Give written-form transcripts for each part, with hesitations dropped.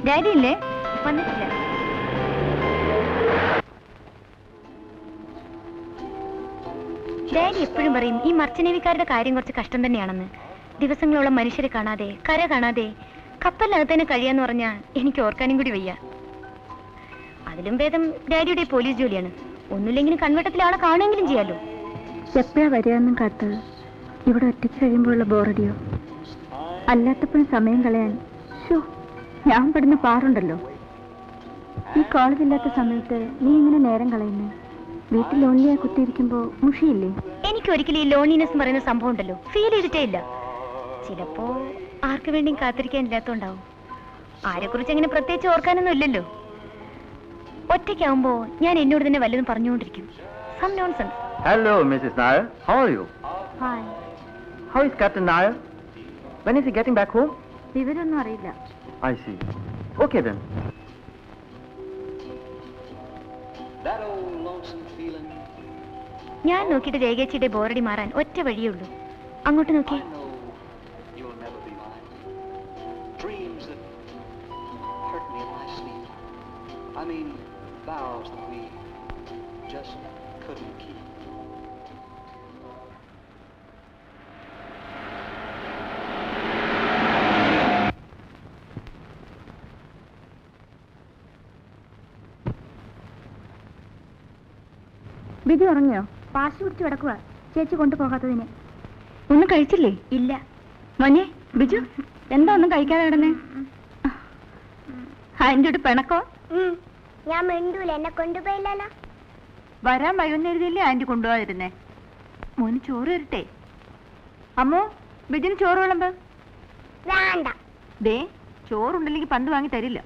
Daddy ഇല്ലേ? വന്നിട്ടില്ല. Daddy എപ്പോഴും പറയും ഈ മർച്ചനേവിക്കാരുടെ കാര്യം കുറച്ച് കഷ്ടം തന്നെയാണെന്ന്. ദിവസങ്ങളോളം മനുഷ്യരെ കാണാതെ, കര കാണാതെ കപ്പലിനകത്ത് തന്നെ കഴിയാന്ന് പറഞ്ഞാൽ എനിക്ക് ഓർക്കാനും കൂടി വയ്യ. അതിലും ഭേദം ഡാഡിയുടെ പോലീസ് ജോലിയാണ്. ഒന്നുമില്ലെങ്കിലും കൺവെട്ടത്തിൽ ആളെ കാണുമെങ്കിലും ചെയ്യാലോ. എപ്പോഴാ വരികയെന്നും കാത്ത് ഇവിടെ ഒറ്റയ്ക്ക് കഴിയുമ്പോഴുള്ള ബോറടിയോ? അല്ലാത്തപ്പോഴും സമയം കളയാൻ ഞാൻ പെടുന്ന പാറുണ്ടല്ലോ. ഈ കോളേജില്ലാത്ത സമയത്ത് നീ ഇങ്ങനെ നേരം കളയുന്നേ? വീട്ടിൽ ലോൺലിയായി കുത്തിയിരിക്കുമ്പോ മുഷിയില്ലേ? എനിക്ക് ഒരിക്കലും ഈ ലോൺലിനെസ് പറയുന്ന സംഭവം ഉണ്ടല്ലോ ഫീൽ ചെയ്തിട്ടേ ഇല്ല. ചിലപ്പോ ആർക്ക് വേണ്ടിയും കാത്തിരിക്കാനില്ലാത്തോണ്ടാവും. ആരെക്കുറിച്ച് അങ്ങനെ പ്രത്യേകിച്ച് ഓർക്കാനൊന്നും ഇല്ലല്ലോ. ഒറ്റയ്ക്കാവുമ്പോ ഞാൻ എന്നോട് തന്നെ വല്ലതും പറഞ്ഞുകൊണ്ടിരിക്കും. Some nonsense. Hello, Mrs. Nair. How are you? Hi. How is Captain Nair? When is he getting back home? വിവരമൊന്നും അറിയില്ല. I see. Okay then. That old lonesome feeling. ഞാൻ നോക്കിയിട്ട് രേഖേച്ചിയുടെ ബോറടി മാറാൻ ഒറ്റ വഴിയേ ഉള്ളൂ. അങ്ങോട്ട് നോക്കി. I know you'll never be mine. Dreams that hurt me in my sleep. I mean, vows that we just couldn't keep. Biju ഉറങ്ങിയോ? പാശ് പിടിച്ച് കിടക്കുക ചേച്ചി കൊണ്ടുപോകാത്തതിന്. ഒന്നും കഴിച്ചില്ലേ? ഇല്ല. മോനെ ബിജു എന്താ ഒന്നും കഴിക്കാതെ കിടന്നേ? അതിൻ്റെ ഒരു പിണക്കോ? ഞാൻ മിണ്ടൂല, എന്നെ കൊണ്ടുപോയില്ലല്ലോ. വരാൻ വൈകുന്നേരത്തില്ലേ ആന്റി കൊണ്ടുപോകാതിരുന്നേ? മോന് ചോറ് തരട്ടെ? അമ്മോ, ബിജുന് ചോറ് വിളമ്പ്. വേണ്ട. ദേ, ചോറുണ്ടല്ലെങ്കിൽ പന്ത് വാങ്ങി തരില്ല.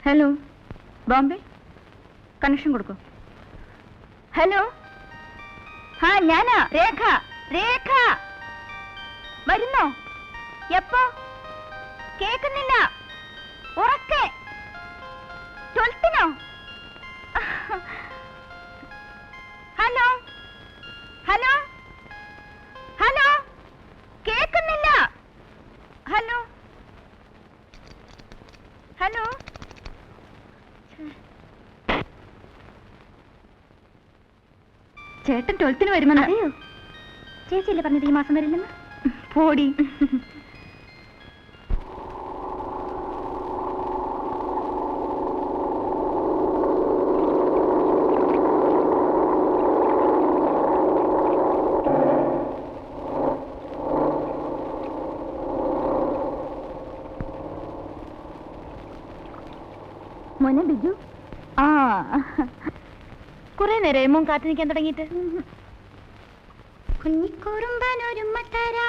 ഹലോ, ബോംബെ കണക്ഷൻ കൊടുക്കൂ. ഹലോ, ആ ഞാനാ രേഖ. രേഖ വരുന്നോ? എപ്പോ? കേക്കുന്നില്ല. ഉറക്കെ. 12നോ? ഹലോ ഹലോ ഹലോ, കേക്കുന്നില്ല. Hello hello. ചേട്ടൻ 12ന് വരുമെന്ന്. അതെയോ? ചേച്ചിയല്ലേ പറഞ്ഞത് ഈ മാസം വരില്ലെന്ന്? പോടി. മോനെ ബിജു. ആ, കുറെ നേരം മോൻ കാത്തു നിൽക്കാൻ തുടങ്ങിയിട്ട്. കുഞ്ഞിക്കുറുമ്പനൊരുമ്മ തരാ,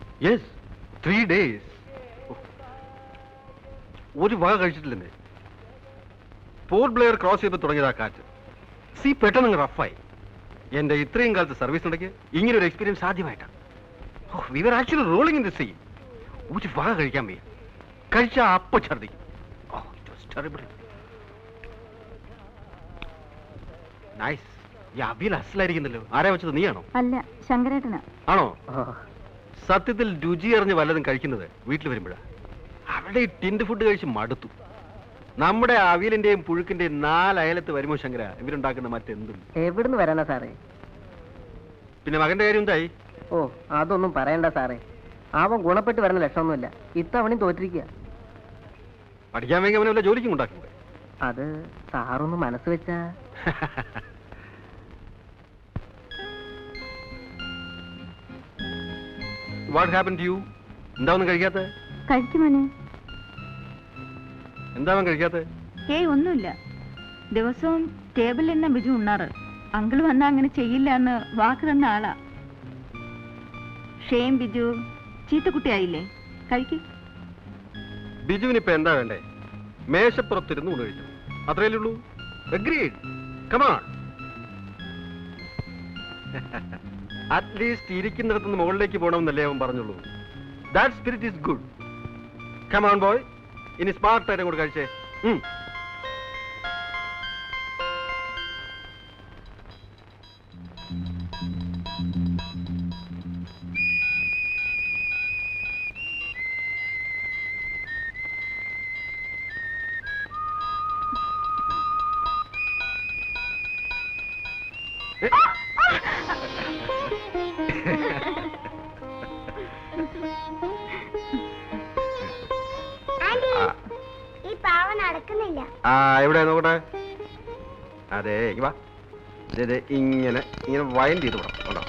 യെസ് 3 days. ഒരു വക കഴിച്ചിട്ടില്ലെന്നേ. പോർട്ട് ബ്ലെയർ ക്രോസ് ചെയ്തപ്പോൾ തുടങ്ങിയതാ കാറ്റ്. പെട്ടെന്ന് റഫായി. എന്റെ ഇത്രയും കാലത്ത് സർവീസ് നടക്കി ഇങ്ങനെ ഒരു എക്സ്പീരിയൻസ് ആദ്യമായിട്ടാണ്. We were actually rolling in the sea. ഒരു വക കഴിക്കാൻ വയ്യ. കഴിച്ചാ അപ്പൊ ഛർദിക്കും. നൈസ്. ഈ അവിയൽ അസലായിരിക്കുന്നല്ലോ. ആരാ വെച്ചത്, നീയാണോ? അല്ല, ശങ്കരേട്ടനാ. ആണോ? സത്യത്തിൽ രുചി അറിഞ്ഞ് വല്ലതും കഴിക്കുന്നത് വീട്ടിൽ വരുമ്പോഴാണ്. അവിടെ ഈ ടിൻഡ് ഫുഡ് കഴിച്ച് മടുത്തു. നമ്മുടെ അവിയലിന്റെയും പുഴുക്കിന്റെയും 4 അയലത്ത് വരുമോ ശങ്കര ഇവരുണ്ടാക്കുന്ന മറ്റെന്തും. എവിടുന്ന് വരാനാ സാറേ? പിന്നെ മകന്റെ കാര്യം എന്തായി? ഓ, അതൊന്നും പറയണ്ട സാറേ. അവൻ ഗുണപ്പെട്ട് വരുന്ന ലക്ഷണമൊന്നുമില്ല. ഇത്തവണയും തോറ്റിരിക്കുക. പഠിക്കാൻ വേണ്ടി അവനെ വല്ല ജോലിക്കും ഉണ്ടാക്കുന്നത്. അത് സാറൊന്ന് മനസ്സ് വെച്ചാ. What happen to you? എന്താ ഒന്നും കഴിക്കാത്ത? കഴിക്കുമോനെ? എന്താ കഴിക്കാത്ത? ഒന്നുമില്ല. ദിവസവും ടേബിളിൽ എണ്ണ ബിജു ഉണ്ണാറ്. അങ്കിൾ വന്നാ അങ്ങനെ ചെയ്യില്ല എന്ന് വാക്ക് തന്ന ആളാ. ഷെയിം ബിജു, ചീത്തക്കുട്ടിയായില്ലേ? കഴിക്ക്. ബിജുവിനിപ്പോ എന്താ വേണ്ടേ? മേശപ്പുറത്തിരുന്ന് ഊണ് കഴിച്ചു, അത്രയല്ലേ ഉള്ളൂ. അഗ്രീഡ്. Come on. അറ്റ്ലീസ്റ്റ് ഇരിക്കുന്നിടത്തുനിന്ന് മുകളിലേക്ക് പോകണമെന്നല്ലേ അവൻ പറഞ്ഞുള്ളൂ. That spirit is good. Come on boy. ഇനി സ്മാർട്ട് ആയിട്ട് കൂടെ കഴിച്ചേ. ഈ പാവ നടക്കുന്നില്ല. എവിടെ നോക്കട്ടെ. അതെ വാ. ഇങ്ങനെ ഇങ്ങനെ വൈൻഡ് ചെയ്ത് വിടാം.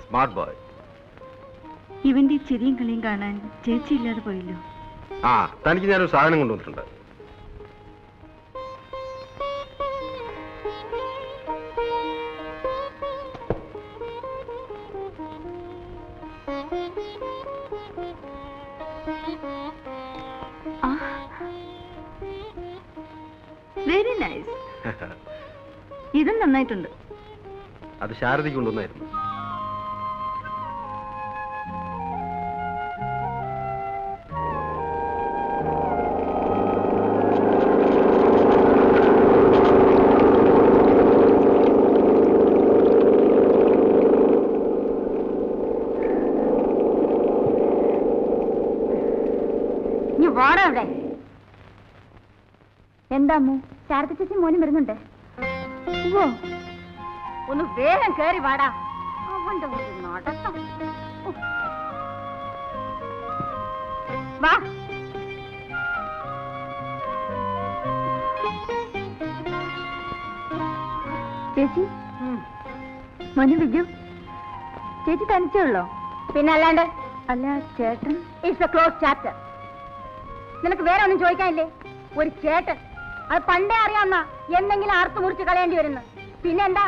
Smart boy. ഇവന്റെ ചിരിയും കളിയും കാണാൻ ചേച്ചി ഇല്ലാതെ പോയല്ലോ. തനിക്ക് ഞാനൊരു സാധനം കൊണ്ടുവന്നിട്ടുണ്ട്. Very nice. ഇതും നന്നായിട്ടുണ്ട്. അത് ശാരദയ്ക്ക് കൊണ്ടുവന്നായിരുന്നു. എന്താ അമ്മു? ശാരദ ചേച്ചി മോനും വരുന്നുണ്ട്. ഒന്ന് വേഗം കേറി വാടാ. അവന്റെ ഒരു നടത്തം. വാ. ചേച്ചി, മോനും ബിജു. ചേച്ചി തനിച്ചേ ഉള്ളോ? പിന്നെ അല്ലാണ്ട്. അല്ല ചേട്ടൻ. It's A close chapter. നിനക്ക് വേറെ ഒന്നും ചോദിക്കാനില്ലേ? ഒരു ചേട്ടൻ, അത് പണ്ടേ അറിയാവുന്ന എന്തെങ്കിലും ആർത്തു മുറിച്ച് കളയേണ്ടി വരുന്നു. പിന്നെന്താ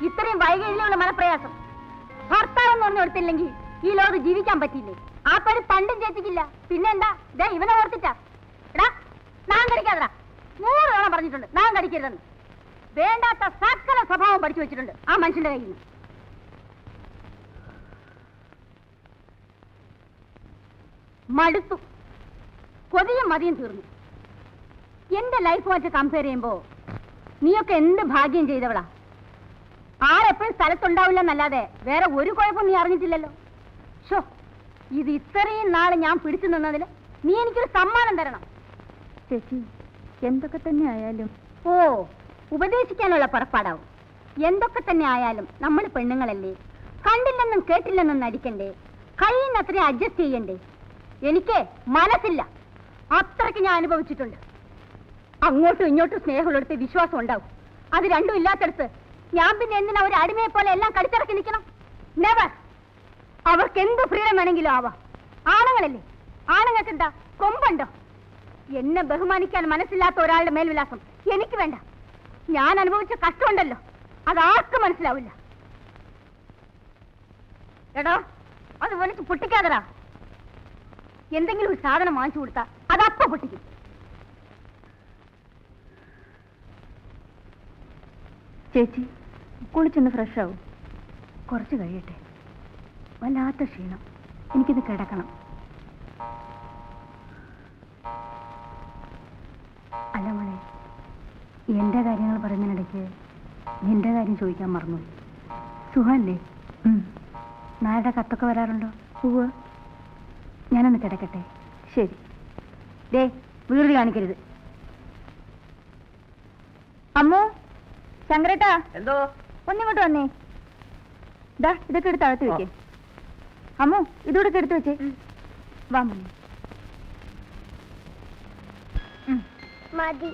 ഇത്രയും വൈകല്യമുള്ള മനപ്രയാസം? ഭർത്താവെന്ന് പറഞ്ഞു കൊടുത്തില്ലെങ്കിൽ ഈ ലോകത്ത് ജീവിക്കാൻ പറ്റില്ലേ? ആ പണി പണ്ടും ചേച്ചിക്കില്ല. പിന്നെന്താ ഇവനെ ഓർത്തിട്ടാ? എടാ, നാൻ കടിക്കാതടാ. 100 തവണ പറഞ്ഞിട്ടുണ്ട് നാൻ കടിക്കരുതെന്ന്. വേണ്ടാത്ത സകല സ്വഭാവം പഠിച്ചു വെച്ചിട്ടുണ്ട് ആ മനുഷ്യന്റെ കയ്യിൽ നിന്ന്. മടുത്തു. കൊതിയും മതിയും തീർന്നു. എന്റെ ലൈഫുമായിട്ട് കമ്പയർ ചെയ്യുമ്പോ നീയൊക്കെ എന്ത് ഭാഗ്യം ചെയ്തവളാ. ആരെപ്പോഴും സ്ഥലത്തുണ്ടാവില്ലെന്നല്ലാതെ വേറെ ഒരു കുഴപ്പം നീ അറിഞ്ഞിട്ടില്ലല്ലോ. ഷോ, ഇത് ഇത്രയും നാളെ ഞാൻ പിടിച്ചു നിന്നതിന് നീ എനിക്കൊരു സമ്മാനം തരണം. ചേച്ചി, എന്തൊക്കെ തന്നെ ആയാലും. ഓ, ഉപദേശിക്കാനുള്ള പുറപ്പാടാവും. എന്തൊക്കെ തന്നെ ആയാലും നമ്മൾ പെണ്ണുങ്ങളല്ലേ. കണ്ടില്ലെന്നും കേട്ടില്ലെന്നും നടിക്കണ്ടേ. കഴിയുന്നത്രയും അഡ്ജസ്റ്റ് ചെയ്യണ്ടേ. എനിക്ക് മനസ്സില്ല. അത്രയ്ക്ക് ഞാൻ അനുഭവിച്ചിട്ടുണ്ട്. അങ്ങോട്ടും ഇങ്ങോട്ടും സ്നേഹമുള്ളടുത്ത് വിശ്വാസം ഉണ്ടാവും. അത് രണ്ടും ഇല്ലാത്തടുത്ത് ഞാൻ പിന്നെ എന്തിനാ ഒരു അടിമയെ പോലെ എല്ലാം കടിച്ചിറക്കി നിൽക്കണം? നെവർ. അവർക്ക് എന്ത് ഫ്രീഡം വേണമെങ്കിലും ആവാം. ആണുങ്ങളല്ലേ, ആണുങ്ങൾക്ക് എന്താ കൊമ്പുണ്ടോ? എന്നെ ബഹുമാനിക്കാൻ മനസ്സില്ലാത്ത ഒരാളുടെ മേൽവിലാസം എനിക്ക് വേണ്ട. ഞാൻ അനുഭവിച്ച കഷ്ടമുണ്ടല്ലോ, അത് ആർക്കും മനസ്സിലാവില്ല. എടോ അത് വലിച്ച് പൊട്ടിക്കാതടാ. എന്തെങ്കിലും ഒരു സാധനം വാങ്ങിച്ചു കൊടുത്താ അതപ്പ പൊട്ടിക്കും. ചേച്ചി കുളിച്ചൊന്ന് ഫ്രഷ് ആവും. കുറച്ച് കഴിയട്ടെ. വല്ലാത്ത ക്ഷീണം. എനിക്കിത് കിടക്കണം. അല്ല മോളെ, എന്റെ കാര്യങ്ങൾ പറയുന്നതിനിടയ്ക്ക് നിന്റെ കാര്യം ചോദിക്കാൻ മറന്നു. സുഖല്ലേ? നാളെ കത്തൊക്കെ വരാറുണ്ടോ? പൂവ്. ഞാനൊന്ന് കിടക്കട്ടെ. ശരി. ദേ വീട് കാണിക്കരുത്. അമ്മോ, ശങ്കരേട്ടാ, എന്തോ ഒന്നിങ്ങോട്ട് വന്നേ. ദാ ഇതൊക്കെ എടുത്ത് അകത്ത് വെക്കേ. അമ്മോ, ഇതൂടെ എടുത്ത് വെച്ചേ. വാ മോനെ. മതി,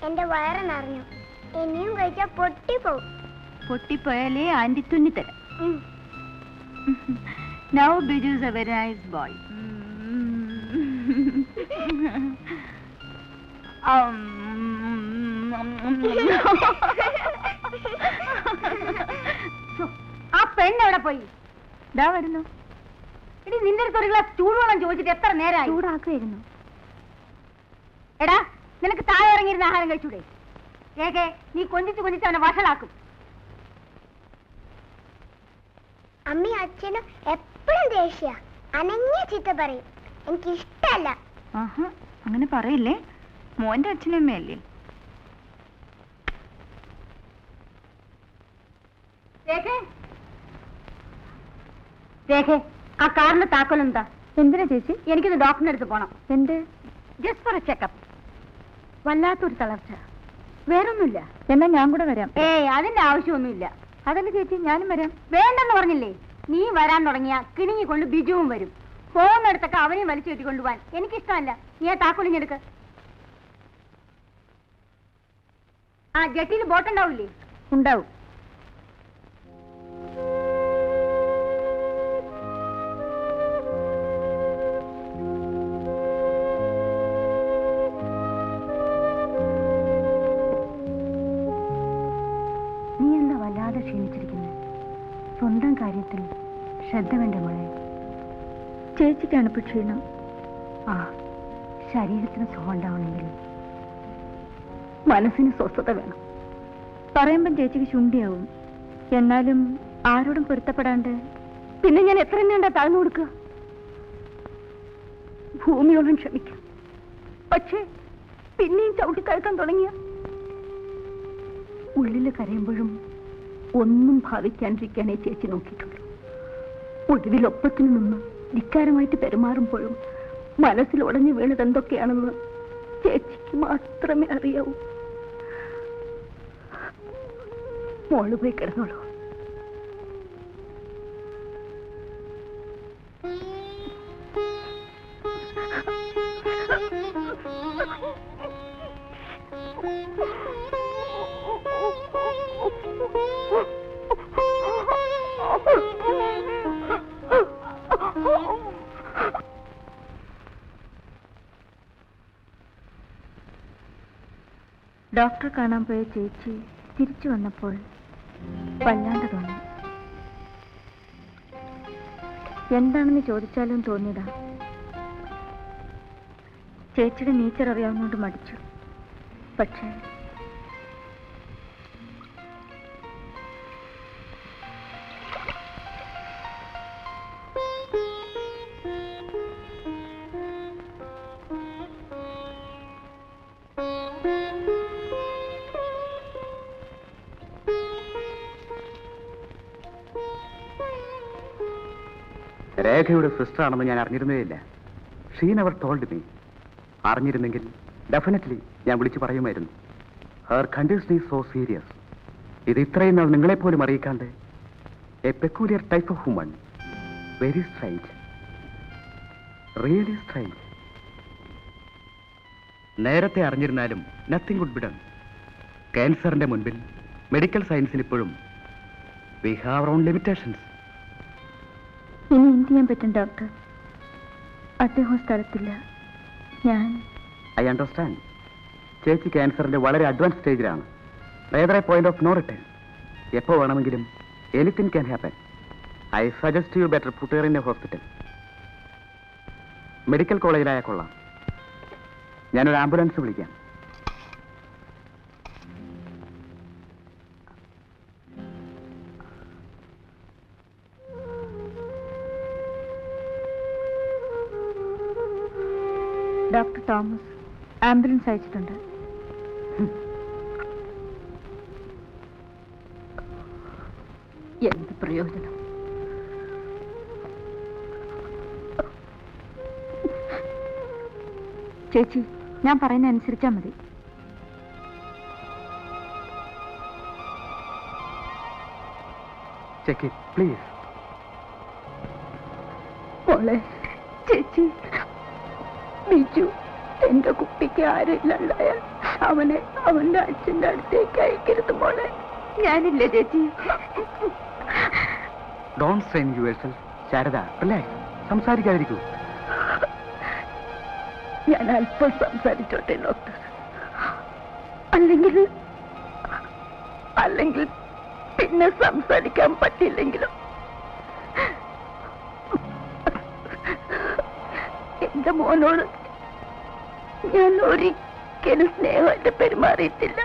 എന്റെ വയറ് നിറഞ്ഞു. ഇനിയും കഴിച്ചാ പൊട്ടിപ്പോവും. പൊട്ടിപ്പോയാലേ anti തുന്നിത്തരാം. Now Biju is a very nice boy. ആ പെണ്ണ് എവിടെ പോയി? ഇതാ വരുന്നു. എടി, നിന്റെ അടുത്ത് ഒരു ഗ്ലാസ് ചൂടുവെള്ളം ചോദിച്ചിട്ട് എത്ര നേരമായി? ചൂടാക്കുമായിരുന്നു. എടാ, നിനക്ക് താഴെ ഇറങ്ങിയിരുന്ന ആഹാരം കഴിച്ചൂടെ? കേക്കെ, നീ കൊഞ്ചിച്ച് കൊഞ്ചിച്ച് അവനെ വഷളാക്കും. അമ്മയും അച്ഛനും എപ്പോഴും ദേഷ്യ, അനങ്ങിയ ചീത്ത പറയും. എനിക്കിഷ്ടല്ല. അങ്ങനെ പറയില്ലേ, മോന്റെ അച്ഛനും അമ്മയല്ലേ. ആ കാറിന്റെ താക്കോൽ എന്താ? എന്തിനാ ചേച്ചി? എനിക്കൊന്ന് ഡോക്ടറിന്റെ അടുത്ത് പോണം. എന്ത്? Just for A checkup. വല്ലാത്തൊരു തളർച്ച. വേറൊന്നുമില്ല. എന്നാ ഞാൻ കൂടെ വരാം. അതിന്റെ ആവശ്യമൊന്നുമില്ല. അതല്ല ചേച്ചി, ഞാനും വരാം. വേണ്ടെന്ന് പറഞ്ഞില്ലേ? നീ വരാൻ തുടങ്ങിയ കിണിങ്ങിക്കൊണ്ട് ബിജുവും വരും. പോകുന്നിടത്തൊക്കെ അവനെയും വലിച്ചു കെട്ടിക്കൊണ്ടുപോവാൻ എനിക്കിഷ്ടമല്ല. നീ ആ താക്കോലിഞ്ഞെടുക്ക്. ആ ജെട്ടിയിൽ ബോട്ടുണ്ടാവില്ലേ? ഉണ്ടാവും. നീ എന്താ വല്ലാതെ ക്ഷീണിച്ചിരിക്കുന്നത്? സ്വന്തം കാര്യത്തിൽ ശ്രദ്ധ വേണ്ട മോളെ. ചേച്ചിക്കാണ് ഇപ്പൊ ക്ഷീണം. ആ, ശരീരത്തിന് സുഖം ഉണ്ടാവണമെങ്കിൽ മനസ്സിന് സ്വസ്ഥത വേണം. പറയുമ്പം ചേച്ചിക്ക് ശുണ്ടിയാവും. എന്നാലും ആരോടും പൊരുത്തപ്പെടാണ്ട് പിന്നെ ഞാൻ എത്ര എണ്ണ താഴ്ന്നു കൊടുക്കുക? ഭൂമിയോളം ക്ഷമിക്കാം. പക്ഷേ പിന്നെയും ചവിട്ടിത്താഴ്ത്താൻ തുടങ്ങിയ ഉള്ളില് കരയുമ്പോഴും ഒന്നും ഭാവിക്കാണ്ടിരിക്കാനേ ചേച്ചി നോക്കിയിട്ടുള്ളൂ. ഒടുവിലൊപ്പത്തിന് നിന്ന് ധിക്കാരമായിട്ട് പെരുമാറുമ്പോഴും മനസ്സിൽ ഉടഞ്ഞു വീണത് എന്തൊക്കെയാണെന്ന് ചേച്ചിക്ക് മാത്രമേ അറിയാവൂ. മോള് പോയി കിടന്നോളൂ. ഡോക്ടറെ കാണാൻ പോയ ചേച്ചി തിരിച്ചു വന്നപ്പോൾ വല്ലാണ്ട് തോന്നി. എന്താണെന്ന് ചോദിച്ചാലും തോന്നിയതാ. ചേച്ചിയുടെ നേച്ചർ അറിയാവുന്നോണ്ട് മടിച്ചു. പക്ഷേ രേഖയുടെ സിസ്റ്റർ ആണെന്ന് ഞാൻ അറിഞ്ഞിരുന്നേയില്ല. She never told me. അറിഞ്ഞിരുന്നെങ്കിൽ ഡെഫിനറ്റ്ലി ഞാൻ വിളിച്ചു പറയുമായിരുന്നു. Her condition is so serious. ഇത് ഇത്രയും നാൾ നിങ്ങളെപ്പോലും അറിയിക്കാണ്ട് a peculiar type of woman. Very strange, really strange. നേരത്തെ അറിഞ്ഞിരുന്നാലും നത്തിങ് വുഡ് ബി ഡൺ. ക്യാൻസറിന്റെ മുൻപിൽ മെഡിക്കൽ സയൻസിന് ഇപ്പോഴും we have our own limitations. ഇനി എന്ത് ചെയ്യാൻ പറ്റും ഡോക്ടർ? അദ്ദേഹം സ്ഥലത്തില്ല. ഞാൻ ഐ അണ്ടർസ്റ്റാൻഡ്. ചേച്ചി ക്യാൻസറിന്റെ വളരെ അഡ്വാൻസ് സ്റ്റേജിലാണ്. വേറെ പോയിന്റ് ഓഫ് നോ റിട്ടേൺ. എപ്പോ വേണമെങ്കിലും anything can happen. I suggest you better put her in a hospital. Medical കോളേജിലായാൽ കൊള്ളാം. ഞാനൊരു ആംബുലൻസ് വിളിക്കാം. ഡോക്ടർ തോമസ് ആംബുലൻസ് അയച്ചിട്ടുണ്ട്. എന്ത് പ്രയോജനം? ചേച്ചി, ഞാൻ പറയുന്ന അനുസരിച്ചാ മതി. Check it please. മോളെ, ചേച്ചി, ബിജു എന്റെ കുട്ടിക്ക് ആരില്ലാണ്ടായാൽ അവനെ അവന്റെ അച്ഛന്റെ അടുത്തേക്ക് അയക്കരുത് മോളെ. ഞാനില്ല ചേച്ചി. Don't strain yourself. Sharada, relax. സംസാരിക്കാതിരിക്കൂ. ഞാൻ അല്പം സംസാരിച്ചോട്ടെ ഡോക്ടർ. അല്ലെങ്കിൽ പിന്നെ സംസാരിക്കാൻ പറ്റില്ലെങ്കിലും എന്റെ മോനോട് ഞാൻ ഒരിക്കലും സ്നേഹമായിട്ട് പെരുമാറിയിട്ടില്ല.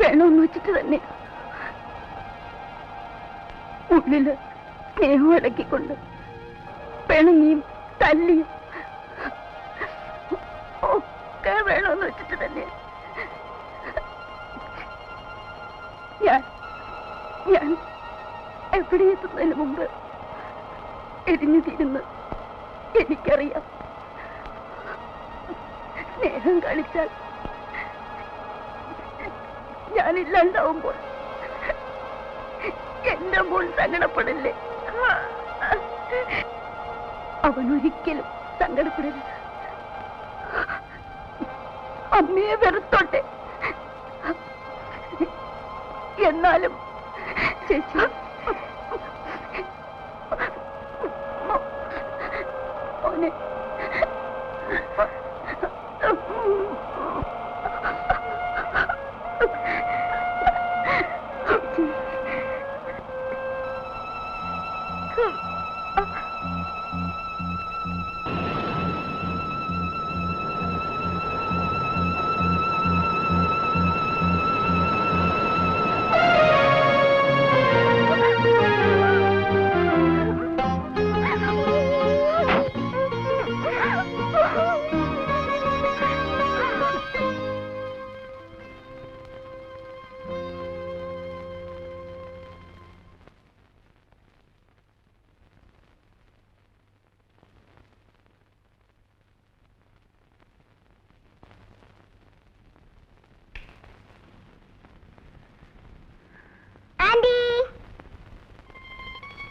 വേണമെന്ന് വെച്ചിട്ട് തന്നെ ഉള്ളില് സ്നേഹം അടക്കിക്കൊണ്ട് പിണങ്ങിയും തല്ലിയും ഒക്കെ വേണമെന്ന് വെച്ചിട്ട് തന്നെ ഞാൻ എവിടെ എത്തുന്നതിന് മുമ്പ് എരിഞ്ഞു തീരുന്നു. എനിക്കറിയാം, സ്നേഹം കളിച്ചാൽ ഞാനില്ലാണ്ടാവുമ്പോൾ എന്റെ മോൻ സങ്കടപ്പെടില്ലേ? അവനൊരിക്കലും സങ്കടപ്പെടരുത്. അമ്മയെ വെറുത്തോട്ടെ. എന്നാലും ചേച്ചി, മോനെ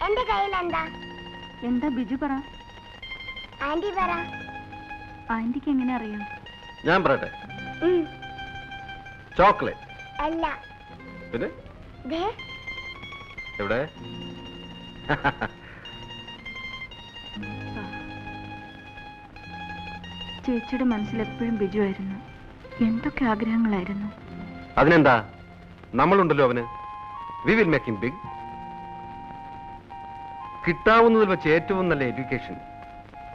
എന്റെ കയ്യിൽ എന്താ ബിജു പറ. ആന്റി പറ. ആന്റിക്ക് എങ്ങനെ അറിയാം? ഞാൻ പറയട്ടെ. ചോക്ലേറ്റ് അല്ല. പിന്നെ ദേ എവിടെ? ചേച്ചിയുടെ മനസ്സിൽ എപ്പോഴും ബിജു ആയിരുന്നു. എന്തൊക്കെ ആഗ്രഹങ്ങളായിരുന്നു. അതിനെന്താ, നമ്മളുണ്ടല്ലോ അവന്. We will make him big. കിട്ടാവുന്നതിൽ വെച്ച് ഏറ്റവും നല്ല എഡ്യൂക്കേഷൻ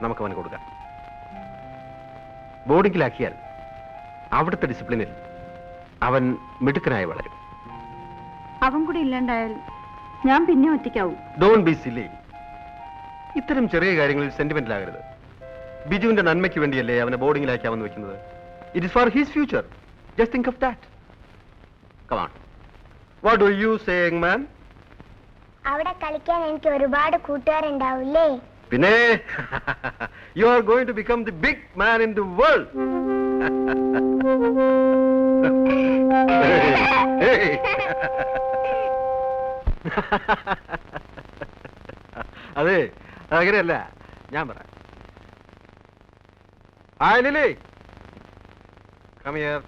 നമുക്ക് അവന് കൊടുക്കാം. ബോർഡിങ്ങിലാക്കിയാൽ അവിടുത്തെ ഡിസിപ്ലിനിൽ അവൻ മിടുക്കനായി വളരും. അവൻ കൂടി ഇല്ലാണ്ടായാൽ ഞാൻ പിന്നെ ഒറ്റയ്ക്കാവും. Don't be silly. ഇത്തരം ചെറിയ കാര്യങ്ങളിൽ സെന്റിമെന്റൽ ആകരുത്. ബിജുവിന്റെ നന്മയ്ക്ക് വേണ്ടിയല്ലേ അവനെ ബോർഡിങ്ങിലാക്കാമെന്ന് വെക്കുന്നത്. It is for his future. Just think of that. Come on. What do you say, young man? അവിടെ കളിക്കാൻ എനിക്ക് ഒരുപാട് കൂട്ടുകാരുണ്ടാവില്ലേ? പിന്നെ you are going to become the big man in the world. അതെ, അങ്ങനെയല്ല. ഞാൻ പറയാം. Hi Lily, come here.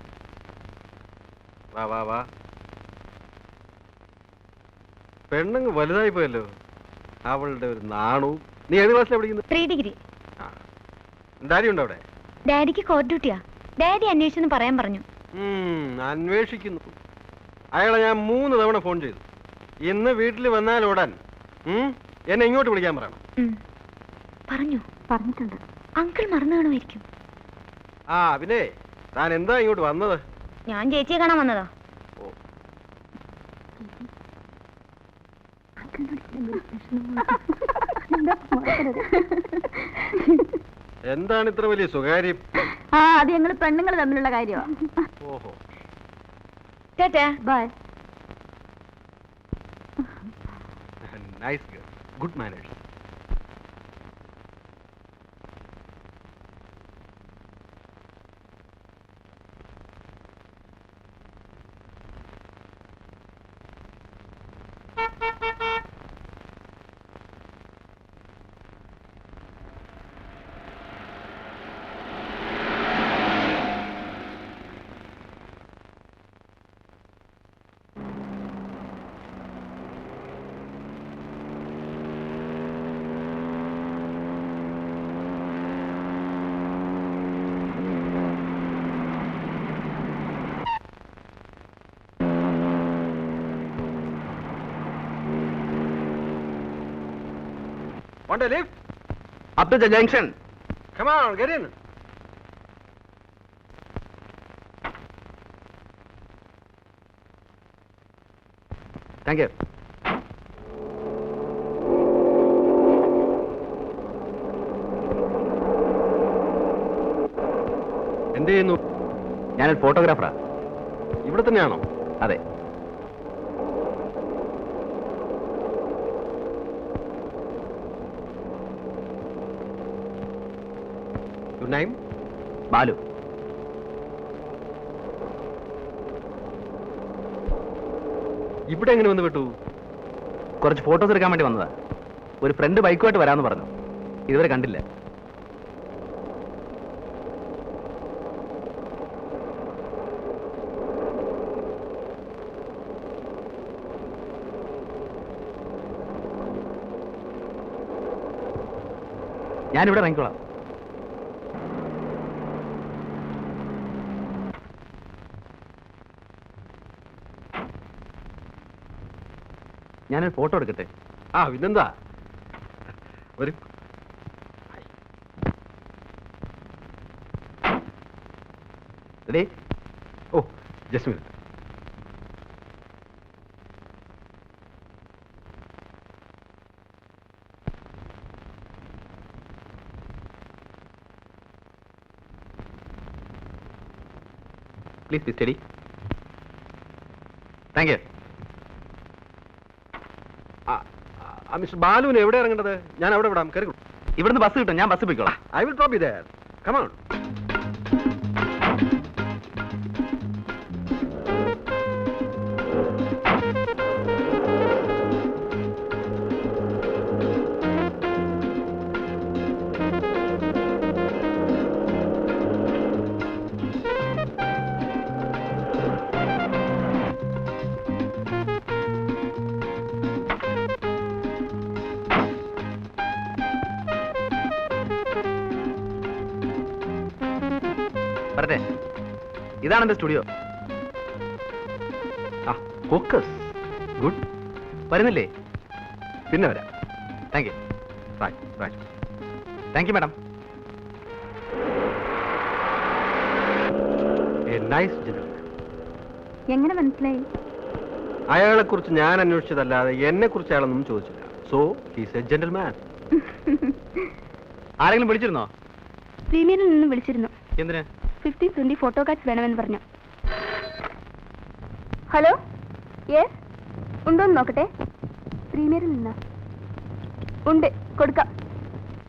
വാ വാ വാ. പെണ്ണങ്ങ് വലുതായി പോയല്ലോ. അവളുടെ ഒരു നാണു. നീ ഏത് ക്ലാസ്സിലാണ് പഠിക്കുന്നത്? 3 ഡിഗ്രി. ഡാഡി ഉണ്ടോ അവിടെ? ഡാഡിക്ക് കോർട്ട് ഡ്യൂട്ടിയാ. ഡാഡി അന്വേഷിച്ചെന്ന് പറയാൻ പറഞ്ഞു. അന്വേഷിക്കുന്നു. അയാളെ ഞാൻ 3 തവണ ഫോൺ ചെയ്തു. ഇന്ന് വീട്ടിൽ വന്നാൽ ഉടൻ എന്നെ ഇങ്ങോട്ട് വിളിക്കാൻ പറയണം. പറഞ്ഞു. പറഞ്ഞിട്ടുണ്ട്. അങ്കിൾ മറന്നു കാണുമായിരിക്കും. ആ പിന്നെ താൻ എന്താ ഇങ്ങോട്ട് വന്നത്? ഞാൻ ചേച്ചിയെ കാണാൻ വന്നതാ. എന്താണ് ഇത്ര വലിയ സ്വകാര്യം? ആ അത് ഞങ്ങൾ പെണ്ണുങ്ങൾ തമ്മിലുള്ള കാര്യമാണ്. ഓഹോ. Ta ta. Bye. Nice girl, good manners. Want a lift? Up to the junction. Come on, get in. Thank you. എന്ത് ചെയ്യുന്നു? ഞാനൊരു ഫോട്ടോഗ്രാഫറാ. ഇവിടെ തന്നെയാണോ? അതെ. Your name? ബാലു. ഇവിടെ എങ്ങനെ വന്ന് വിട്ടു? കുറച്ച് ഫോട്ടോസ് എടുക്കാൻ വേണ്ടി വന്നതാ. ഒരു ഫ്രണ്ട് ബൈക്കുമായിട്ട് വരാമെന്ന് പറഞ്ഞു. ഇതുവരെ കണ്ടില്ല. ഞാനിവിടെ ഇറങ്ങിക്കോളാം. ഞാനൊരു ഫോട്ടോ എടുക്കട്ടെ? ആ പിന്നെന്താ. ഒരു ready? Oh just minute. Please be steady. Thank you. Mister ബാലുവിന് എവിടെ ഇറങ്ങേണ്ടത്? ഞാൻ അവിടെ വിടാം. കയറി. ഇവിടുന്ന് ബസ് കിട്ടും. ഞാൻ ബസ് പോയിക്കോളാം. I will drop you there. Come on. വരട്ടെ. ഇതാണ് എന്റെ സ്റ്റുഡിയോ. ആ ഫോക്കസ്. ഗുഡ്. വരുന്നില്ലേ? പിന്നെ വരാം. Thank you. Right right. Thank you madam. A nice gentleman. എങ്ങനെ മനസ്സിലായി? അയാളെ കുറിച്ച് ഞാൻ അന്വേഷിച്ചതല്ലാതെ എന്നെ കുറിച്ച് അയാളൊന്നും ചോദിച്ചില്ല. So he's A gentleman. ആരെങ്കിലും വിളിച്ചിരുന്നോ? പ്രീമിയറിൽ നിന്ന് വിളിച്ചിരുന്നു. എന്തിന്? 15-20 ഫോട്ടോ കാർഡ്സ് വേണമെന്ന് പറഞ്ഞു. ഹലോ, യെസ്, ഉണ്ടോന്ന് നോക്കട്ടെ. പ്രീമിയറിൽ നിന്നാ. ഉണ്ട്, കൊടുക്കാം.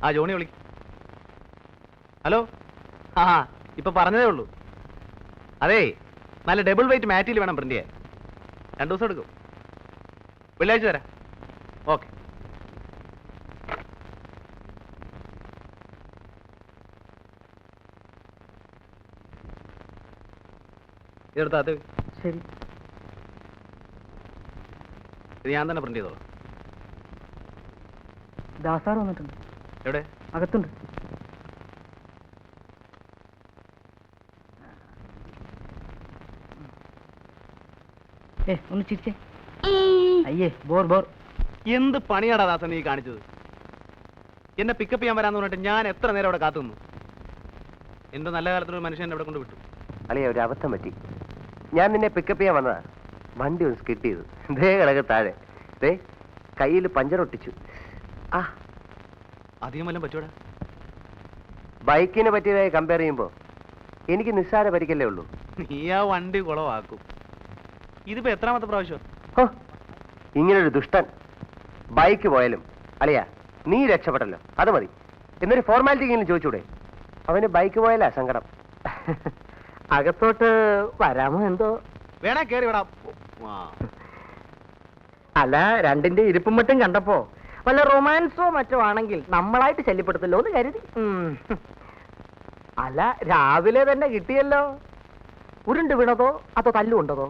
ആ ജോണി വിളി. ഹലോ. ആ ഇപ്പൊ പറഞ്ഞതേ ഉള്ളൂ. അതേ, നല്ല ഡബിൾ വെയിറ്റ് മാറ്റിയിൽ വേണം പ്രിന്റ് ചെയ്യാൻ. 2 ദിവസം എടുക്കും. വെള്ളിയാഴ്ച തരാം. ഓക്കെ. ഇതെടുത്താ. ശരി. ഇത് ഞാൻ തന്നെ പ്രിന്റ് ചെയ്തോളാം. ദാസാർ വന്നിട്ടുണ്ട്. എവിടെ? അകത്തുണ്ട്. ഒന്ന് ചിരിച്ചേ. അയ്യേ ബോർ ബോർ. എന്ത് പണിയാടാ ദാസൻ നീ കാണിച്ചത്? എന്നെ പിക്കപ്പ് ചെയ്യാൻ വരാന്ന് പറഞ്ഞിട്ട് ഞാൻ എത്ര നേരം അവിടെ കാത്തു നിന്നു. എന്റെ നല്ല കാലത്തൊരു മനുഷ്യൻ എന്നെ അവിടെ കൊണ്ട് വിട്ടു. അളിയ ഒരു അബദ്ധം പറ്റി. ഞാൻ നിന്നെ പിക്കപ്പ് ചെയ്യാൻ വന്നതാ. വണ്ടി ഒന്ന് സ്കിട്ട് ചെയ്തു. ദേ കിടക്ക് താഴെ. ദേ കയ്യിൽ പഞ്ചർ ഒട്ടിച്ചു. ആ അധികം വല്ലതും പറ്റൂടാ? ബൈക്കിനെ പറ്റിയതായി കമ്പയർ ചെയ്യുമ്പോൾ എനിക്ക് നിസ്സാര പരിക്കല്ലേ ഉള്ളൂ. നീ ആ വണ്ടി കുളവാക്കും. ഇതിപ്പോ എത്രാമത്തെ പ്രാവശ്യം? ഹോ, ഇങ്ങനൊരു ദുഷ്ടൻ. ബൈക്ക് പോയാലും അളിയ നീ രക്ഷപ്പെട്ടല്ലോ, അത് മതി. എന്നൊരു ഫോർമാലിറ്റിക്കെങ്കിലും ചോദിച്ചൂടെ? അവന് ബൈക്ക് പോയാലാ സങ്കടം. അകത്തോട്ട് വരാമോ എന്തോ? വേണേ കേറി വിടാം. അല്ല, രണ്ടിന്റെ ഇരിപ്പും മറ്റും കണ്ടപ്പോ വല്ല റൊമാൻസോ മറ്റോ ആണെങ്കിൽ നമ്മളായിട്ട് ശല്യപ്പെടുത്തല്ലോ എന്ന് കരുതി. അല്ല, രാവിലെ തന്നെ കിട്ടിയല്ലോ. ഉരുണ്ട് വീണതോ അതോ തല്ലുകൊണ്ടതോ?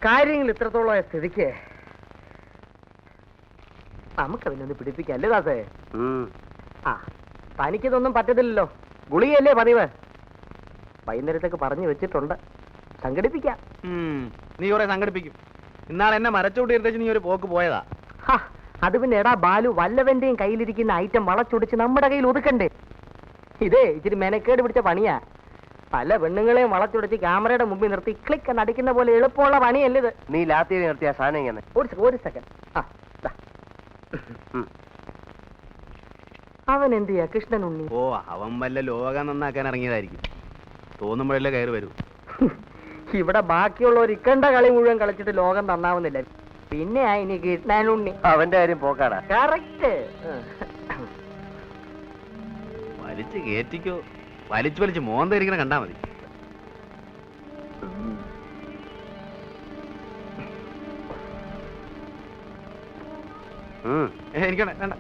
കാര്യങ്ങൾ ഇത്രത്തോളം സ്ഥിതിക്ക് നമുക്കതിനൊന്ന് പിടിപ്പിക്കല്ലേ ദാസേ? ആ, തനിക്കിതൊന്നും പറ്റത്തില്ലല്ലോ. ഗുളികയല്ലേ പതിവ്. വൈകുന്നേരത്തേക്ക് പറഞ്ഞു വെച്ചിട്ടുണ്ട്. സംഘടിപ്പിക്കാം. നീ കുറെ സംഘടിപ്പിക്കും. ഇന്നാളെ എന്നെ മരച്ചോട്ടി എടുത്തേച്ച് നീ ഒരു പോക്ക് പോയതാ. അത് പിന്നെ എടാ ബാലു, വല്ലവന്റെയും കയ്യിലിരിക്കുന്ന ഐറ്റം വളച്ചൊടിച്ച് നമ്മുടെ കയ്യിൽ ഒതുക്കണ്ടേ? ഇതേ ഇച്ചിരി മെനക്കേട് പിടിച്ച പണിയാ. പല പെണ്ണുങ്ങളെയും വളച്ചൊടിച്ച് ക്യാമറയുടെ മുമ്പിൽ നിർത്തി ക്ലിക്ക് എന്ന് അടിക്കുന്ന പോലെ എളുപ്പമുള്ള പണിയല്ലേ ഇത്. നീ ലാത്തി നിർത്തിയ സാധനം ഇങ്ങനെ. ഒരു സെക്കൻഡ്. അവൻ എന്ത് ചെയ്യാ കൃഷ്ണൻ ഉണ്ണി? ഓ, അവൻ വല്ല ലോകം നന്നാക്കാൻ ഇറങ്ങിയതായിരിക്കും. തോന്നുമ്പോഴല്ലേ കയറി വരൂ. ഇവിടെ ബാക്കിയുള്ളവർ ഇക്കണ്ട കളി മുഴുവൻ കളിച്ചിട്ട് ലോകം നന്നാവുന്നില്ല. പിന്നെ ഇനി കൃഷ്ണൻ ഉണ്ണി അവന്റെ കാര്യം പോക്കാടാ. കറക്റ്റ്. വലിച്ചു കേറ്റിക്കോ. വലിച്ചു മോന്തിരിക്കണ കണ്ടാ മതി. എനിക്കണ്ട വേണ്ട.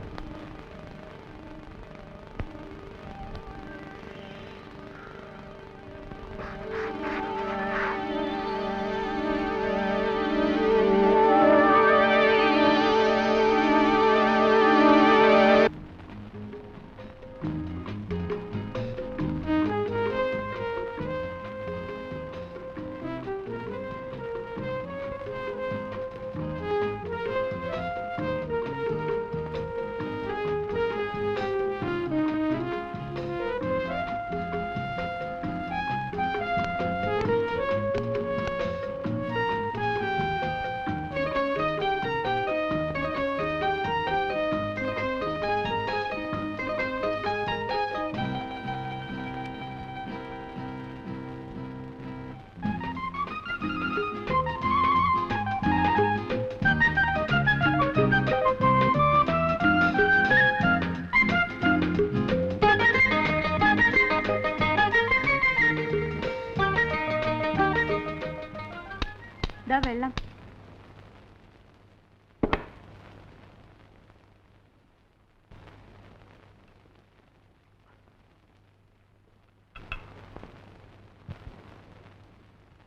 വെള്ളം.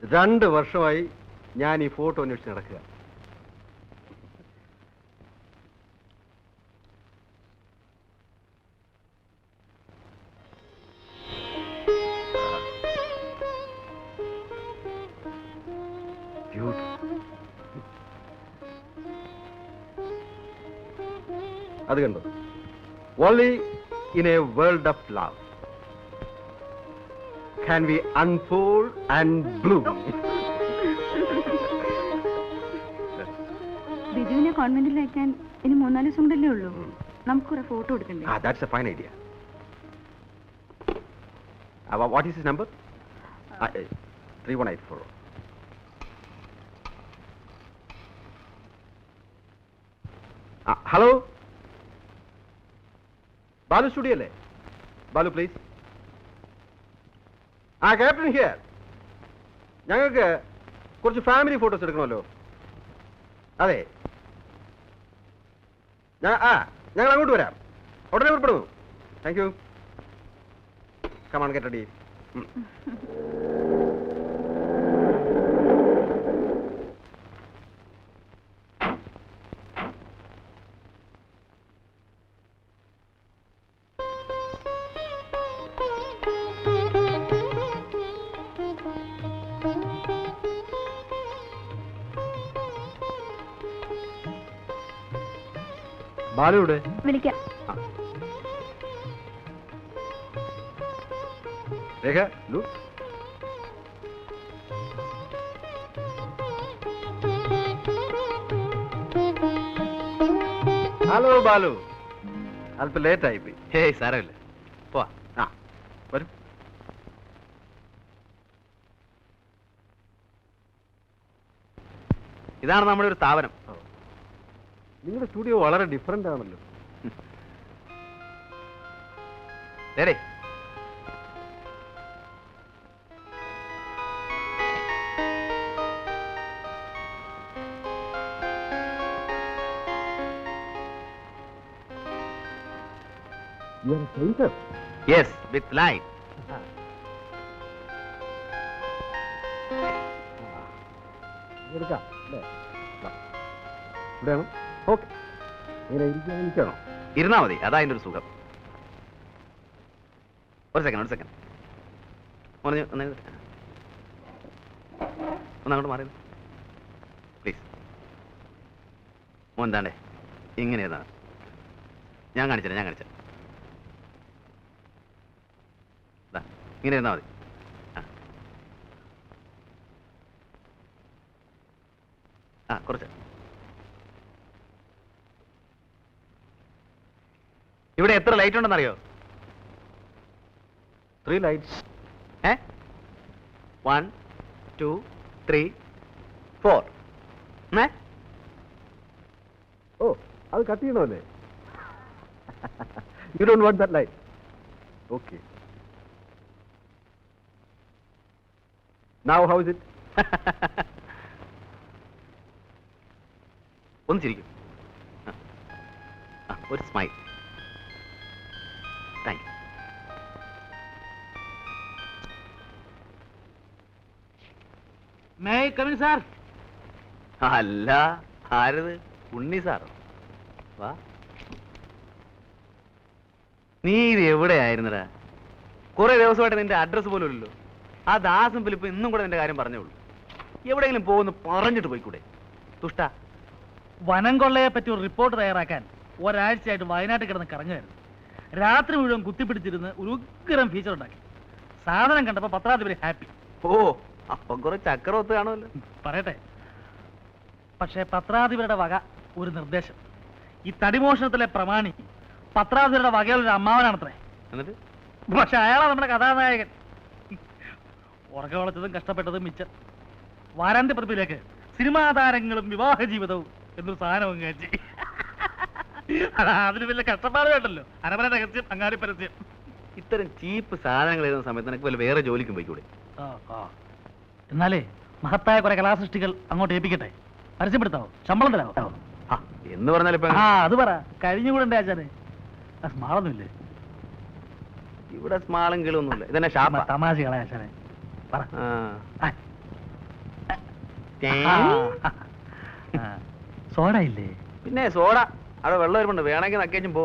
രണ്ട് വർഷമായി ഞാൻ ഈ ഫോട്ടോ അന്വേഷിച്ച് നടക്കുക. അത് കണ്ടോ? Only in a world of love can we unfold and bloom. ബിജുവിനെ കോൺവെന്റിൽ അയക്കാൻ ഇനി 3-4 ദിവസം കൂടെ ഉള്ളൂ. നമുക്ക് കുറെ ഫോട്ടോ എടുക്കണ്ടേ? That's a fine idea. What is his number? 3184. Hello? Balu studio അല്ലേ? ബാലു പ്ലീസ്. Captain here. ഞങ്ങൾക്ക് കുറച്ച് ഫാമിലി ഫോട്ടോസ് എടുക്കണമല്ലോ. അതെ, ഞങ്ങൾ അങ്ങോട്ട് വരാം. ഉടനെ പുറപ്പെടുന്നു. Thank you. Come on get ready. ബാലുവിടെ? വിളിക്കാം. രേഖ, ലു. ഹലോ ബാലു, അല്പം ലേറ്റ് ആയിപ്പോയി. ഹേയ് സാരമില്ല, പോവാ. ആ വരും. ഇതാണ് നമ്മുടെ ഒരു സ്ഥാപനം. നിങ്ങളുടെ സ്റ്റുഡിയോ വളരെ ഡിഫറെന്റ് ആണല്ലോ. ഡേടേ, യെസ്, വിത്ത് ലൈറ്റ്. എടുക്കാം അല്ലേ? ഇവിടെയാണോ? ഓക്കെ. ഇങ്ങനെ ഇരിക്കാൻ എനിക്കാണോ? ഇരുന്നാ മതി, അതാ അതിന്റെ ഒരു സുഖം. ഒരു സെക്കൻഡ് ഒന്നങ്ങോട്ട് മാറി പ്ലീസ്. മോൻ താണ്ടേ ഇങ്ങനെ ഇരുന്നാ. ഞാൻ കാണിച്ചേ. ഇങ്ങനെ ഇരുന്നാ മതി. ആ കുറച്ച്. ഇവിടെ എത്ര ലൈറ്റ് ഉണ്ടെന്നറിയോ? 3 ലൈറ്റ്സ്. 1 2 3 4. ഓ, അത് കട്ട് ചെയ്യണമല്ലേ? You don't want that light. Okay. Now how is it? ഒന്ന് ചിരിക്കും. ഒരു സ്മൈൽ. Thank you. സാർ. അല്ല, ആരത്? ഉണ്ണി സാറോ? വാ. നീ ഇത് എവിടെയായിരുന്നടാ? കുറെ ദിവസമായിട്ട് നിന്റെ അഡ്രസ് പോലും ഇല്ലല്ലോ. ആ ദാസും ഫിലിപ്പ് ഇന്നും കൂടെ നിന്റെ കാര്യം പറഞ്ഞോളൂ. എവിടെയെങ്കിലും പോകുന്നു പറഞ്ഞിട്ട് പോയിക്കൂടെ? തുഷ്ട. വനം കൊള്ളയെ പറ്റി ഒരു റിപ്പോർട്ട് തയ്യാറാക്കാൻ ഒരാഴ്ചയായിട്ട് വയനാട്ടിൽ കിടന്ന് കറങ്ങുമായിരുന്നു. രാത്രി മുഴുവൻ കുത്തിപ്പിടിച്ചിരുന്ന് ഒരു ഉഗ്രം ഫീച്ചർ ഉണ്ടാക്കി. സാധനം കണ്ടപ്പോൾ പത്രാധിപര് ഹാപ്പി. ഓ, അപ്പം കുറെ ചക്രവത്ത് കാണുമല്ലോ. പറയട്ടെ, പക്ഷേ പത്രാധിപരുടെ വക ഒരു നിർദ്ദേശം. ഈ തടിമോഷണത്തിലെ പ്രമാണി പത്രാധിപരുടെ വകയിലൊരു അമ്മാവനാണത്രേ. എന്നിട്ട് പക്ഷെ അയാളാണ് നമ്മുടെ കഥാനായകൻ. ഉറക്കം വളച്ചതും കഷ്ടപ്പെട്ടതും മിച്ചം. വാരാന്ത്യ പ്രതിയിലേക്ക് സിനിമാ താരങ്ങളും വിവാഹ ജീവിതവും എന്നൊരു സാധനം കഴിച്ച് അതിന് വലിയ കഷ്ടപ്പാട് വേണ്ടല്ലോ. അരമന രഹസ്യം, അങ്ങാടി പരസ്യം. ഇത്തരം ചീപ്പ് സാധനങ്ങൾ എഴുതുന്ന സമയത്ത് നിനക്ക് വല്ല വേറെ ജോലിക്കും പോയിക്കൂടെ? എന്നാലേ മഹത്തായ കുറെ കലാസൃഷ്ടികൾ അങ്ങോട്ട് ഏൽപ്പിക്കട്ടെ. പരസ്യപ്പെടുത്താവോ? ശമ്പളം തരാവോ? എന്ന് പറഞ്ഞാൽ ഇപ്പൊ അത് പറ. കഴിഞ്ഞുകൂടെ ആചാരെ? സ്മാളൊന്നുമില്ലേ ഇവിടെ? സ്മാളും കിളൊന്നുമില്ല. ഇതന്നെ ഷാപ്പ. തമാശ കളയാശാനെ പറ. സോഡ ഇല്ലേ? പിന്നെ സോഡ അവിടെ വെള്ളം വരുമ്പുണ്ട്. വേണമെങ്കിൽ നക്കേച്ചും പോ.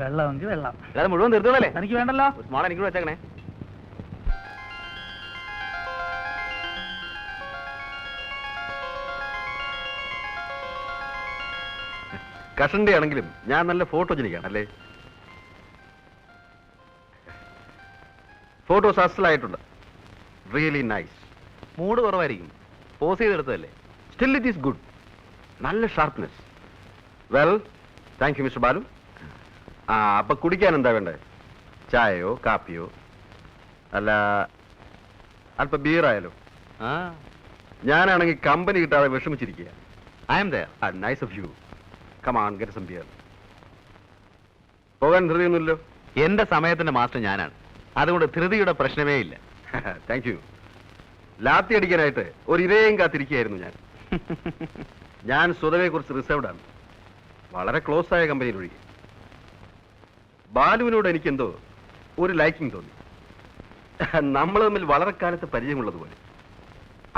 വെള്ളമെങ്കിൽ വെള്ളം. അല്ലാതെ മുഴുവൻ തീർത്തോളല്ലേ? എനിക്ക് വേണ്ടല്ലോ. സ്മാൾ എനിക്ക് വെച്ചേക്കണേ. കഷന്റെ ആണെങ്കിലും ഞാൻ നല്ല ഫോട്ടോജനിക്കാണ് അല്ലേ? ഫോട്ടോസ് അസലായിട്ടുണ്ട്. Really nice. മൂഡ് കുറവായിരിക്കും. പോസ് ചെയ്തെടുത്തതല്ലേ? Still it is good. നല്ല sharpness. Well, thank you mister Balu. അപ്പൊ കുടിക്കാൻ എന്താ വേണ്ടേ? ചായയോ കാപ്പിയോ അല്ല അല്പ ബിയറായാലോ? ഞാനാണെങ്കിൽ കമ്പനി കിട്ടാതെ വിഷമിച്ചിരിക്കുക. I am there. Nice of you. Come on, get some beer. പോകാൻ ധൃതിയൊന്നുമില്ലല്ലോ? എന്റെ സമയത്തിന്റെ മാസ്റ്റർ ഞാനാണ്. അതുകൊണ്ട് ധൃതിയുടെ പ്രശ്നമേ ഇല്ല. Thank you. ലാത്തി അടിക്കാനായിട്ട് ഒരു ഇരയും കാത്തിരിക്കുകയായിരുന്നു ഞാൻ. ഞാൻ സ്വതവേ കുറിച്ച് റിസർവ്ഡ് ആണ്. വളരെ ക്ലോസ് ആയ കമ്പനിയിൽ ഒഴികെ. ബാലുവിനോട് എനിക്കെന്തോ ഒരു ലൈക്കിംഗ് തോന്നി. നമ്മൾ തമ്മിൽ വളരെ കാലത്ത് പരിചയമുള്ളതുപോലെ.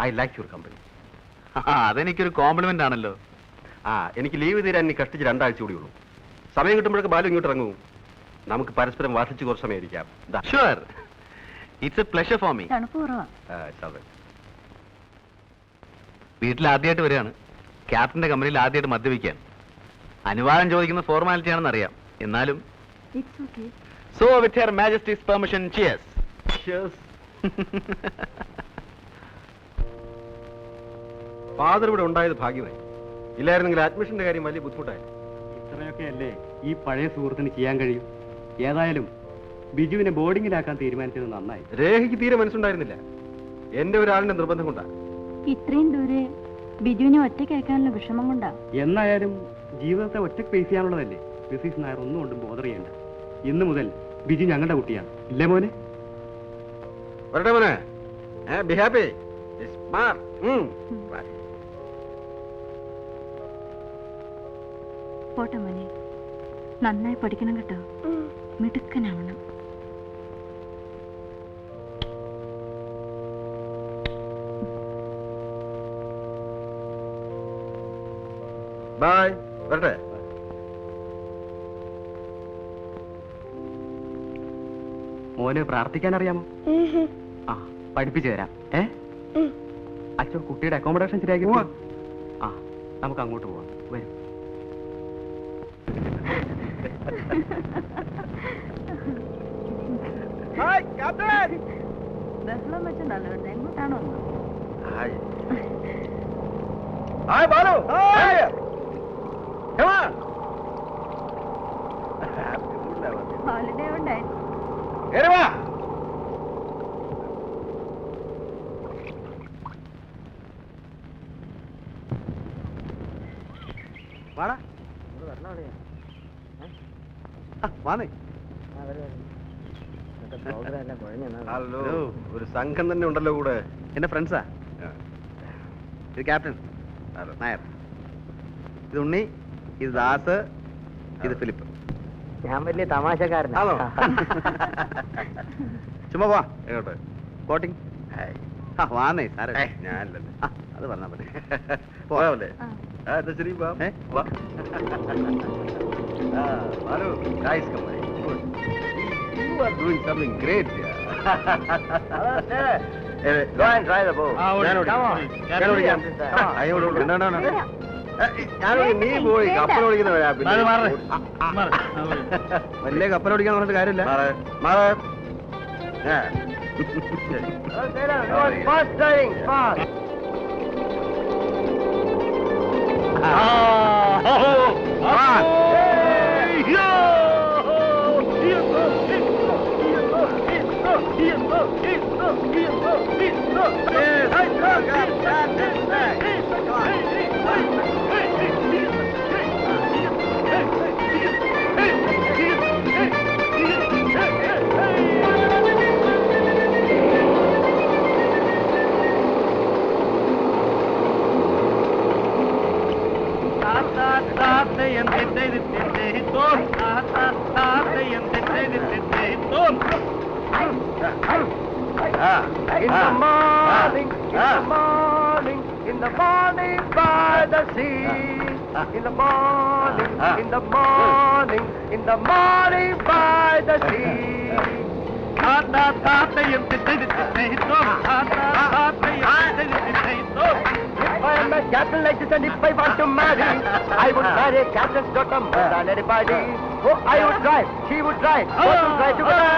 I like your company. അതെനിക്കൊരു കോംപ്ലിമെന്റ് ആണല്ലോ. എനിക്ക് ലീവ് തീരാൻ ഇനി കഷ്ടിച്ച് 2 ആഴ്ച കൂടി ഉള്ളൂ. സമയം കിട്ടുമ്പോഴൊക്കെ ബാലു ഇങ്ങോട്ട് ഇറങ്ങൂ. നമുക്ക് പരസ്പരം വാർഷിച്ച് കുറച്ച് സമയം ഇരിക്കാം. Sure, it's A pleasure for me. തണുപ്പ് കുറവാ. വീട്ടിൽ ആദ്യമായിട്ട് വരികയാണ്. ക്യാപ്റ്റന്റെ കമ്പനിയിൽ ആദ്യമായിട്ട് മദ്യപിക്കാൻ. അനുവാദം ചോദിക്കുന്ന ഫോർമാലിറ്റി ആണെന്ന് അറിയാം. എന്നാലും it's okay. So with hair Majesty's permission, cheers. Father ഇവിടെ ഉണ്ടായത് ഭാഗ്യമായി. ഇല്ലായിരുന്നെങ്കിൽ അഡ്മിഷന്റെ കാര്യം വലിയ ബുദ്ധിമുട്ടായി. ഇത്രയൊക്കെ അല്ലേ ഈ പഴയ സുഹൃത്തിന് ചെയ്യാൻ കഴിയും. ഏതായാലും ബിജുവിനെ ബോർഡിങ്ങിലാക്കാൻ തീരുമാനിച്ചത് നന്നായി. രേഖയ്ക്ക് തീരെ മനസ്സുണ്ടായിരുന്നില്ല. എന്റെ ഒരാളിന്റെ നിർബന്ധം കൊണ്ടാ. ഇത്രയും ദൂരെ ബിജുവിനെ ഒറ്റയ്ക്ക് അയക്കാനുള്ള വിഷമം കൊണ്ടാ. എന്നായാലും ജീവിതത്തെ ഒറ്റയ്ക്ക് ഫേസ് ചെയ്യാനുള്ളതല്ലേ. മിസ്സിസ് നായർ ഒന്നും കൊണ്ടും ബോധർ ചെയ്യണ്ട. ഇന്നു മുതൽ ബിജു ഞങ്ങളുടെ കുട്ടിയാണ്. ഇല്ലേ മോനെ? വരട്ടെ മോനെ. Be happy. പോട്ടെ മോനെ, നന്നായി പഠിക്കണം കേട്ടോ, മിടുക്കനാവണം. ബൈ. വരട്ടെ. മോന് പ്രാർത്ഥിക്കാൻ അറിയാമോ? ആ, പഠിപ്പിച്ചു തരാം. അച്ഛൻ കുട്ടിയുടെ അക്കോമഡേഷൻ ശരിയാക്കി. ആ, നമുക്ക് അങ്ങോട്ട് പോവാം. വരും. ബഹളം വെച്ചിട്ടുണ്ടല്ലോ, എങ്ങോട്ടാണോ? Hi, Balu. Hi. Come on. Holiday ഉണ്ടേ. കേറി വാ. വാടാ. വാന്നേ. ഹലോ. ഒരു സംഘം തന്നെ ഉണ്ടല്ലോ കൂടെ. എന്റെ ഫ്രണ്ട്സാ. ഇത് ക്യാപ്റ്റൻ നായർ, ഇത് ഉണ്ണി, ഇത് ദാസ്, ഇത് ഫിലിപ്പ്. ഞാൻ വലിയ തമാശക്കാരനാണോ? ചുമ്മാ പോവാ. എങ്ങോട്ട്? കോട്ടിങ്. വാന്നേ സാറേ. ഞാനല്ലേ. അത് പറഞ്ഞാ മതി. പോവാല്ലേ? ശരി. വാ. വാ. Balu, guys, come on. Good. You are doing something great here. Go and try the boat. നീ പോയി കപ്പലോടിക്കുന്നവരാ. വലിയ കപ്പലോടിക്കാൻ പറഞ്ഞിട്ട് കാര്യമില്ല. In the morning by the sea, in the morning, in the morning, in the morning by the sea. If I am a captain like this and if I want to marry, I would marry a captain's daughter more than anybody. Oh, I would drive, she would drive, both would drive together,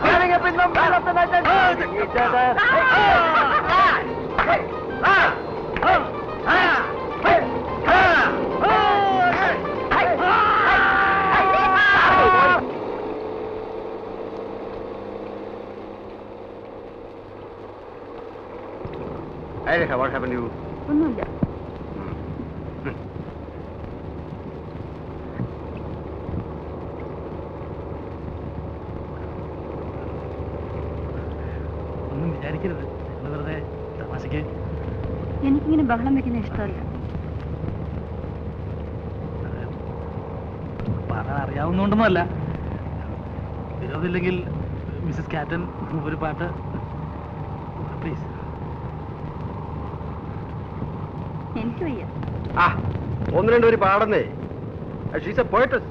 standing up in the middle of the night and holding each other. Hey, what happened to you? ഒന്നുമില്ല. ഒന്നും വിചാരിക്കരുത്. വെറുതെ തമാശക്ക്. എനിക്കിങ്ങനെ ബഹളം വെക്കുന്ന ഇഷ്ടമല്ല. പറയാൻ അറിയാവുന്നോണ്ടൊന്നുമല്ല. വിരോധമില്ലെങ്കിൽ മിസ്സസ് ക്യാപ്റ്റൻ ഒരു പാട്ട് പ്ലീസ്. എനിക്ക് വയ്യ. ഒന്ന് രണ്ട് ഒരു പാടുന്നേ. She's a poetess.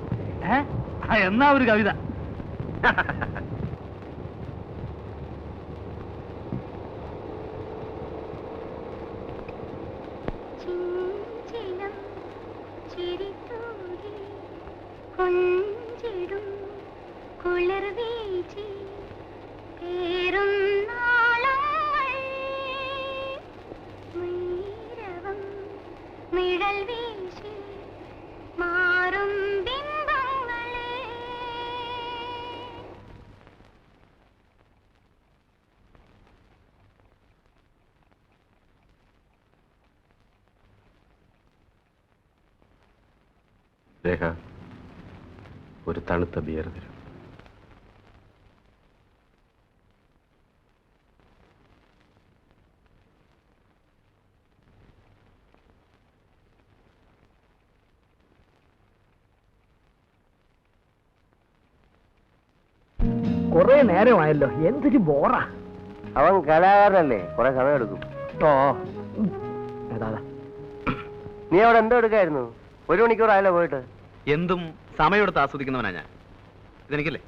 എന്നാ ഒരു കവിത. ചിഞ്ചിലം ചിരിതൂകി തളിർ വീശി പേരുന്നാളങ്ങൾ മൈരവം നിഴൽ വീശി മാറും ബിംബങ്ങളെ. രേഖ, ഒരു തണുത്ത ബിയർ തരും. കുറെ നേരമായല്ലോ, എന്തൊരു ബോറാ. അവൻ കലാകാരനല്ലേ, കുറെ സമയം എടുക്കും. ഓ ഏതാ നീ അവിടെ എന്തോ എടുക്കായിരുന്നു? 1 മണിക്കൂറായല്ലോ പോയിട്ട്. എന്തും സമയമെടുത്ത് ആസ്വദിക്കുന്നവനാ ഞാൻ. ഇതെനിക്കല്ലേ?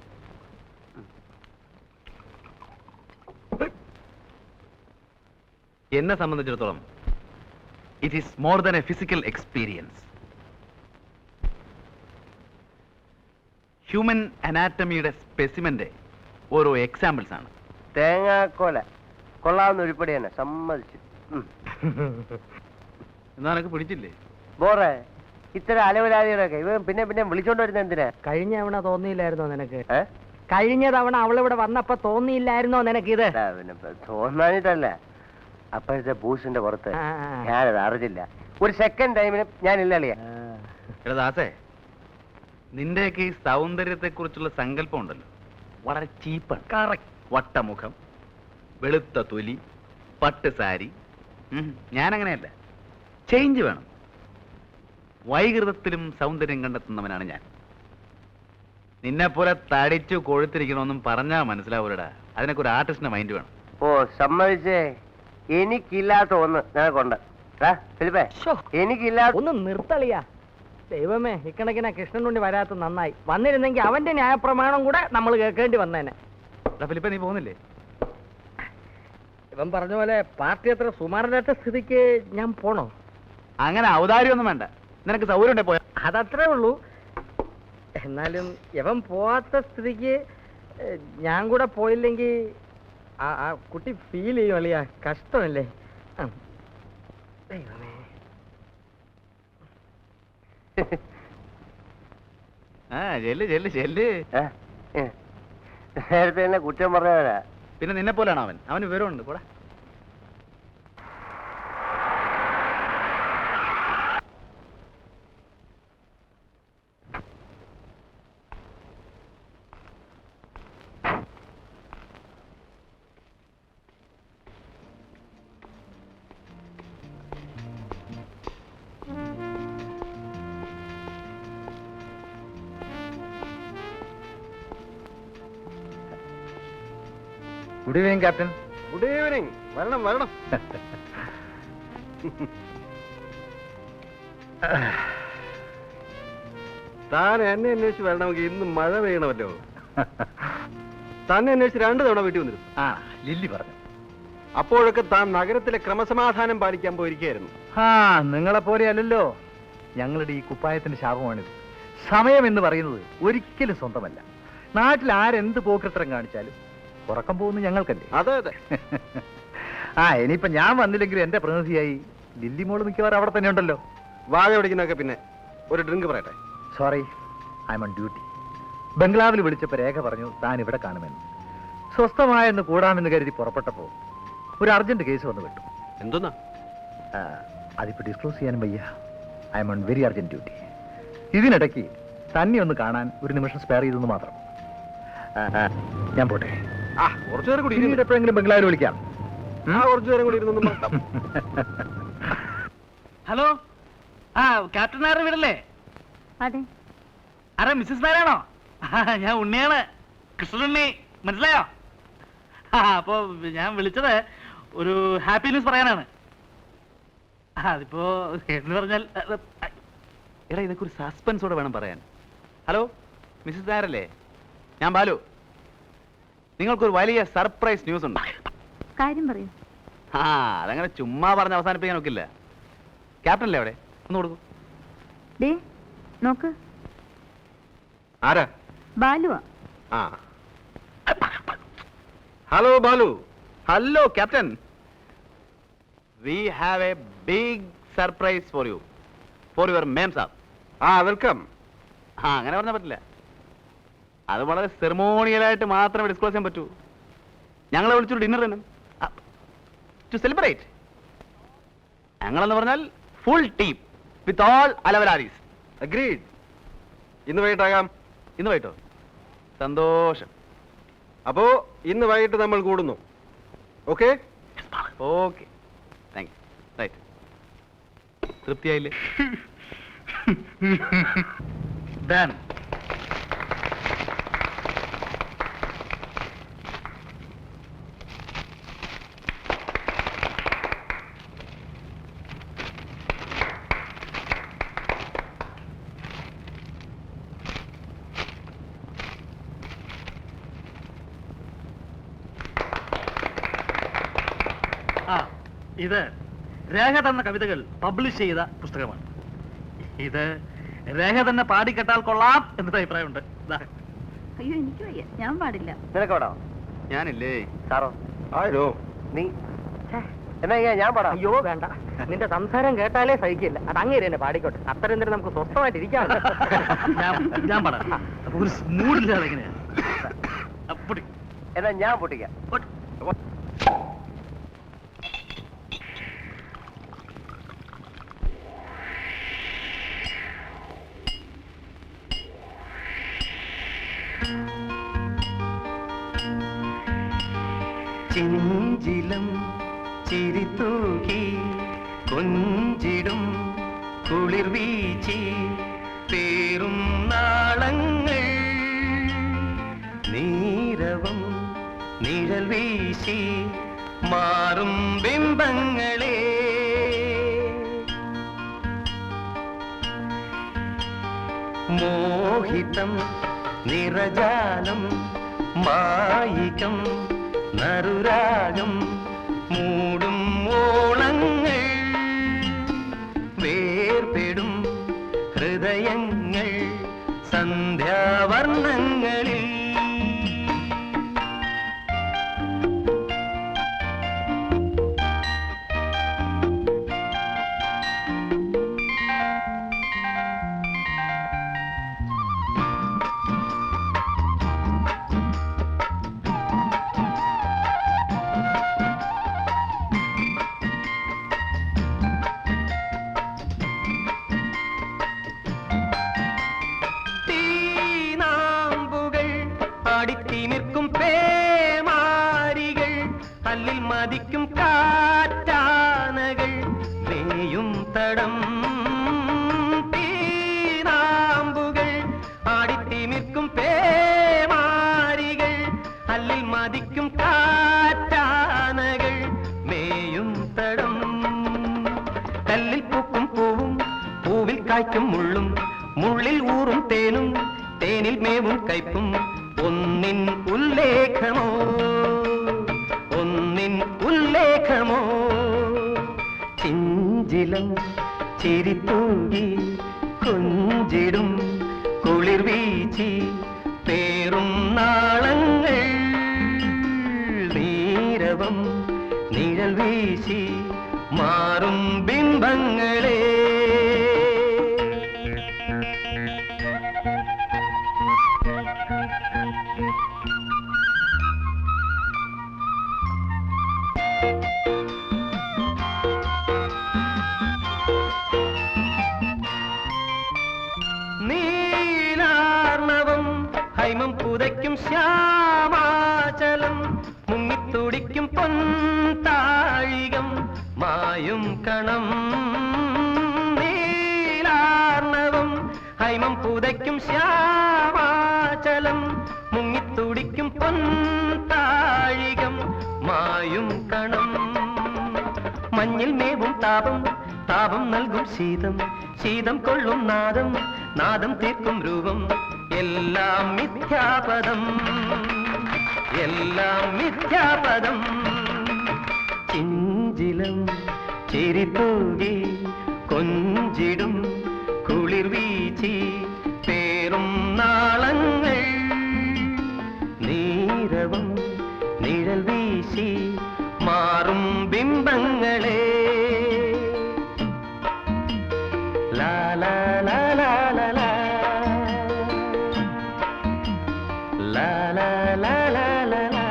എന്നെ സംബന്ധിച്ചിടത്തോളം it is more than a physical experience. Human അനാറ്റമിയുടെ സ്പെസിമെന്റെ ഓരോ എക്സാമ്പിൾസ് ആണ്. തേങ്ങാക്കോല കൊള്ളാവുന്ന ഉരുപ്പടി തന്നെ, സമ്മതിച്ചു. എന്നാ നിനക്ക് പിടിച്ചില്ലേ? ബോറേ, ഇത്തരം അലവലാദികളൊക്കെ ഇവൻ പിന്നെ പിന്നെ വിളിച്ചോണ്ട് വരുന്ന എന്തിനാ? കഴിഞ്ഞ തവണ തോന്നിയില്ലായിരുന്നോ നിനക്ക്? ഏ? കഴിഞ്ഞ തവണ അവളിവിടെ വന്നപ്പോ തോന്നിയില്ലായിരുന്നോ നിനക്ക് ഇത്? പിന്നെ തോന്നാനിട്ടല്ല, അപ്പോഴത്തെ ബൂസിന്റെ പുറത്ത് ഞാനത് അറിഞ്ഞില്ല. ഒരു സെക്കൻഡ് ടൈമിന് ഞാനില്ല അളിയാ. എടാ ദാസേ, നിന്റെയൊക്കെ ഈ സൗന്ദര്യത്തെ കുറിച്ചുള്ള സങ്കല്പം ഉണ്ടല്ലോ, വളരെ ചീപ്പാണ്. കറക്റ്റ്. വട്ടമുഖം, വെളുത്ത തൊലി, പട്ട് സാരി. ഞാനങ്ങനെയല്ല, ചേഞ്ച് വേണം. വൈകൃതത്തിലും സൗന്ദര്യം കണ്ടെത്തുന്നവനാണ് ഞാൻ. നിന്നെപ്പോലെ തടിച്ചു കൊഴുത്തിരിക്കണമെന്നും പറഞ്ഞാൽ മനസ്സിലാവൂലടാ. അതിനൊക്കെ ഒരു ആർട്ടിസ്റ്റിന്റെ മൈൻഡ് വേണം. ഓ സമ്മതിച്ചേ, എനിക്കില്ലാത്ത ഒന്ന് നിനക്കുണ്ട്. ഫിലിപ്പേ, എനിക്കില്ലാത്ത ഒന്ന് നിർത്തളിയാ. ദൈവമേ, ഇക്കണക്കിനാ കൃഷ്ണനുണ്ടി വരാത്ത നന്നായി. വന്നിരുന്നെങ്കിൽ അവന്റെ ന്യായപ്രമാണം കൂടെ നമ്മൾ കേൾക്കേണ്ടി വന്നേനെ. ഫിലിപ്പേ, നീ പോകുന്നില്ലേ? ഇവൻ പറഞ്ഞ പോലെ പാർട്ടി അത്ര സുമാരനറ്റ സ്ഥിതിക്ക് ഞാൻ പോണോ? അങ്ങനെ ഔദാര്യമൊന്നും വേണ്ട. നിനക്ക് സൗകര്യം ഉണ്ടെ പോയാ. അതത്രേ ഉള്ളൂ. എന്നാലും ഇവൻ പോവാത്ത സ്ഥിതിക്ക് ഞാൻ കൂടെ പോയില്ലെങ്കിൽ ആ കുട്ടി ഫീൽ ചെയ്യും അളിയാ. കഷ്ടമല്ലേ? ദൈവമേ. ചെല്ല് ചെല്ല് ചെല്ല്. നേരത്തെ എന്നെ കുറ്റം പറഞ്ഞവരാ. പിന്നെ നിന്നെ പോലെയാണ് അവൻ. അവന് വിവരമുണ്ട്. കൂടെ good evening captain. Good evening. വരണം വരണം. താൻ എന്നെ അന്വേഷിച്ച് വരണമെങ്കിൽ ഇന്ന് മഴ പെയ്യണമല്ലോ. തന്നെ അന്വേഷിച്ച് 2 തവണ വീട്ടിൽ വന്നിരുന്നു. ആ ലില്ലി പറഞ്ഞു. അപ്പോഴൊക്കെ താൻ നഗരത്തിലെ ക്രമസമാധാനം പാലിക്കാൻ പോയിരിക്കുകയായിരുന്നു. നിങ്ങളെ പോലെ അല്ലല്ലോ. ഞങ്ങളുടെ ഈ കുപ്പായത്തിന്റെ ശാപമാണിത്. സമയം എന്ന് പറയുന്നത് ഒരിക്കലും സ്വന്തമല്ല. നാട്ടിൽ ആരെന്ത് പോക്കൃത്രം കാണിച്ചാലും ഉറക്കം പോകുന്നു ഞങ്ങൾക്കല്ലേ. അതെ അതെ. ഇനിയിപ്പോ ഞാൻ വന്നില്ലെങ്കിൽ എന്റെ പ്രതിനിധിയായി ലില്ലി മോള് മിക്കവാറും അവിടെ തന്നെ ഉണ്ടല്ലോ. വാഴ പിടിക്കുന്നൊക്കെ. പിന്നെ ഒരു ഡ്രിങ്ക് പറയട്ടെ? Sorry, I am on duty. ബംഗ്ലാവിൽ വിളിച്ചപ്പോ രേഖ പറഞ്ഞു താൻ ഇവിടെ കാണുമെന്ന്. സ്വസ്ഥമായെന്ന് കൂടാമെന്ന് കരുതി പുറപ്പെട്ടപ്പോ ഒരു അർജന്റ് കേസ് വന്നു വിട്ടു. എന്തോന്നാ? അതിപ്പോ ഡിസ്ക്ലോസ് ചെയ്യാനും വയ്യ. I am on very urgent duty. ഇതിനിടയ്ക്ക് തന്നെ ഒന്ന് കാണാൻ ഒരു നിമിഷം സ്പെയർ ചെയ്തെന്ന് മാത്രം. ഞാൻ പോട്ടെ. കുറച്ചു നേരം കൂടി പിന്നീട് എപ്പോഴെങ്കിലും ബംഗ്ലാവിൽ വിളിക്കാം. കുറച്ചു നേരം കൂടി ഇരുന്നു. ഹലോ, ക്യാപ്റ്റൻ നായർ വീടല്ലേ? അതെ. അരെ മിസ്സസ് നായരാണോ? ഞാൻ ഉണ്ണിയാണ്, കൃഷ്ണനുണ്ണി. മനസ്സിലായോ? അപ്പോ ഞാൻ വിളിച്ചത് ഒരു ഹാപ്പി ന്യൂസ് പറയാനാണ്. അതിപ്പോ എന്ന് പറഞ്ഞാൽ എടാ, ഇതൊക്കെ ഒരു സസ്പെൻസോടെ വേണം പറയാൻ. ഹലോ മിസ്സസ് നായരല്ലേ? ഞാൻ ബാലു. നിങ്ങൾക്കൊരു വലിയ സർപ്രൈസ് ന്യൂസ് ഉണ്ട്. കാര്യം പറയൂ. അതങ്ങനെ ചുമ്മാ പറഞ്ഞ് അവസാനിപ്പിക്കാൻ നോക്കില്ല. ക്യാപ്റ്റൻ അല്ലേ അവിടെ? ഒന്ന് കൊടുക്കൂ. ദേ നോക്ക്, ആരാ? ബാലുവാ. Hello Balu. Hello captain. We have a big surprise for you, for your mem sahib. Welcome. അങ്ങനെ പറഞ്ഞാൽ പറ്റില്ല. അത് വളരെ സെറിമോണിയലായിട്ട് മാത്രമേ ഡിസ്ക്ലോസ് ചെയ്യാൻ പറ്റൂ. ഞങ്ങളെ വിളിച്ചൊരു ഡിന്നർ തന്നെ ടു സെലിബ്രേറ്റ്. ഞങ്ങളെന്ന് പറഞ്ഞാൽ ഫുൾ ടീം വിത്ത് ഓൾ അലവലാരീസ്. അഗ്രീഡ്. ഇന്ന് വൈകിട്ടാകാം. ഇന്ന് വൈകിട്ടോ? സന്തോഷം. അപ്പോ ഇന്ന് വൈകിട്ട് നമ്മൾ കൂടുന്നു. Okay okay, thank you. Right, തൃപ്തിയായില്ലേ? ഡാൻ, ഇത് രേഖ തന്ന കവിതകൾ പബ്ലിഷ് ചെയ്ത പുസ്തകമാണ്. ഇത് രേഖ തന്നെ പാടിക്കെട്ടാൽ കൊള്ളാം എന്നൊരു അഭിപ്രായമുണ്ട്. അയ്യോ എനിക്ക് വയ്യ, ഞാൻ പാടില്ല. നിനക്കോടോ? ഞാനില്ലേ സാറോ? ആരോ നീ എന്നാ ഞാൻ പാടാം. അയ്യോ വേണ്ട, നിന്റെ സംസാരം കേട്ടാലേ സഹിക്കില്ല. അത് അങ്ങേര് തന്നെ പാടിക്കോട്ടെ. അത്ര എന്തിനും നമുക്ക് സ്വസ്ഥമായിട്ട് ഇരിക്കാം. ഞാൻ പാടാം. അപ്പൊ ഒരു മൂഡില്ലാതെ എങ്ങനെയാ? അപ്പടി എന്നാ ഞാൻ പൊട്ടിക്കാം. ചെഞ്ചിലം ചിരിത്തൂകി കൊഞ്ചിടും കുളിർ വീച്ചി പേറും നാളങ്ങൾ നീരവം നിഴൽ വീശി മാറും ബിംബങ്ങളെ മോഹിതം നിറജാലം മായികം നറുരാഗം മൂടും ഓളങ്ങൾ വേർപെടും ഹൃദയങ്ങൾ സന്ധ്യാവർണ്ണങ്ങളിൽ ആടിത്തിമിർക്കും പേമാരികൾ അല്ലിൽ മതിക്കും കാറ്റാനകൾ മേയും തടം തീനാമ്പുകൾ ആടിത്തിമിർക്കും പേമാരികൾ അല്ലിൽ മതിക്കും കാറ്റാനകൾ മേയും തടം കല്ലിൽ പൂക്കും പൂവും പൂവിൽ കായ്ക്കും മുള്ളും മുള്ളിൽ ഊറും തേനും തേനിൽ മേവും കയ്പും ഒന്നിൻ ഉല്ലേഖമോ ഒന്നിൻ ഉല്ലേഖമോ ചിഞ്ചിലം ചിരിത്തൂകി കൊഞ്ചിടും കുളിർ വീച്ചി പേറും നാളങ്ങൾ നീരവം നിഴൽ വീശി മാറും ബിംബങ്ങളെ നീലാർണവം ഹൈമം പുതയ്ക്കും ശ്യാമാചലം മുങ്ങിത്തുടിക്കും പൊൻതാഴികം മായും കണം നീലാർണവം ഹൈമം പുതയ്ക്കും ശ്യാമാചലം മുങ്ങിത്തുടിക്കും പൊൻതാഴികം മായും കണം മഞ്ഞിൽ മേവും താപം താപം നൽകും ശീതം ശീതം കൊള്ളും നാദം നാദം തീർക്കും രൂപം എല്ലാം മിഥ്യാപദം എല്ലാം മിഥ്യാപദം ചിഞ്ചിലം ചിരിത്തൂകി കൊഞ്ചിടും കുളിർ വീച്ചി പേറും നാളങ്ങൾ നീരവം നിഴൽ ബിംബങ്ങളെ ലാ ലാ ലാ ലാ ലാ ലാ ലാ ലാ ലാ ലാ ലാ ലാ.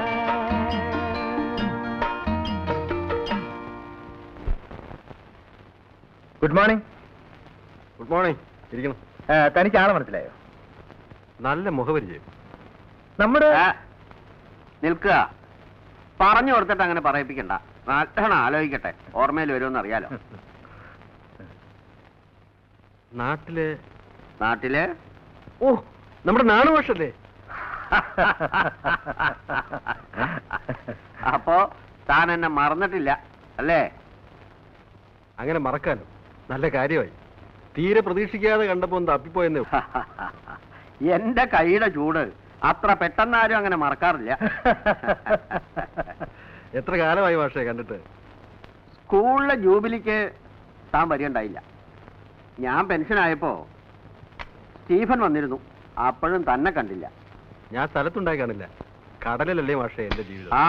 Good morning. Good morning. ഇരിക്കണം. തനിക്ക് ആളെ മനസ്സിലായോ? നല്ല മുഖപരിചയം. നമ്മുടെ നിൽക്കുക. പറഞ്ഞു കൊടുത്തിട്ട് അങ്ങനെ പറയിപ്പിക്കണ്ട. നല്ലോണം ആലോചിക്കട്ടെ, ഓർമ്മയിൽ വരുമെന്ന് അറിയാലോ. നാട്ടില് ഓ, നമ്മുടെ നാണുഭാഷല്ലേ? അപ്പോ താൻ എന്നെ മറന്നിട്ടില്ല അല്ലേ? അങ്ങനെ മറക്കാനോ? നല്ല കാര്യമായി. തീരെ പ്രതീക്ഷിക്കാതെ കണ്ടപ്പോ തപ്പിപ്പോയെന്നേ. എന്റെ കൈയുടെ ചൂട് അത്ര പെട്ടെന്നാരും അങ്ങനെ മറക്കാറില്ല. എത്ര കാലമായി ഭാഷയെ കണ്ടിട്ട്? സ്കൂളിലെ ജൂബിലിക്ക് താൻ വരികയുണ്ടായില്ല. ഞാൻ പെൻഷനായപ്പോ സ്റ്റീഫൻ വന്നിരുന്നു. അപ്പോഴും തന്നെ കണ്ടില്ല. ഞാൻ സ്ഥലത്തുണ്ടായി കാണില്ല. കടലിലല്ലേ ഭാഷയെ എന്റെ ജീവിതം. ആ,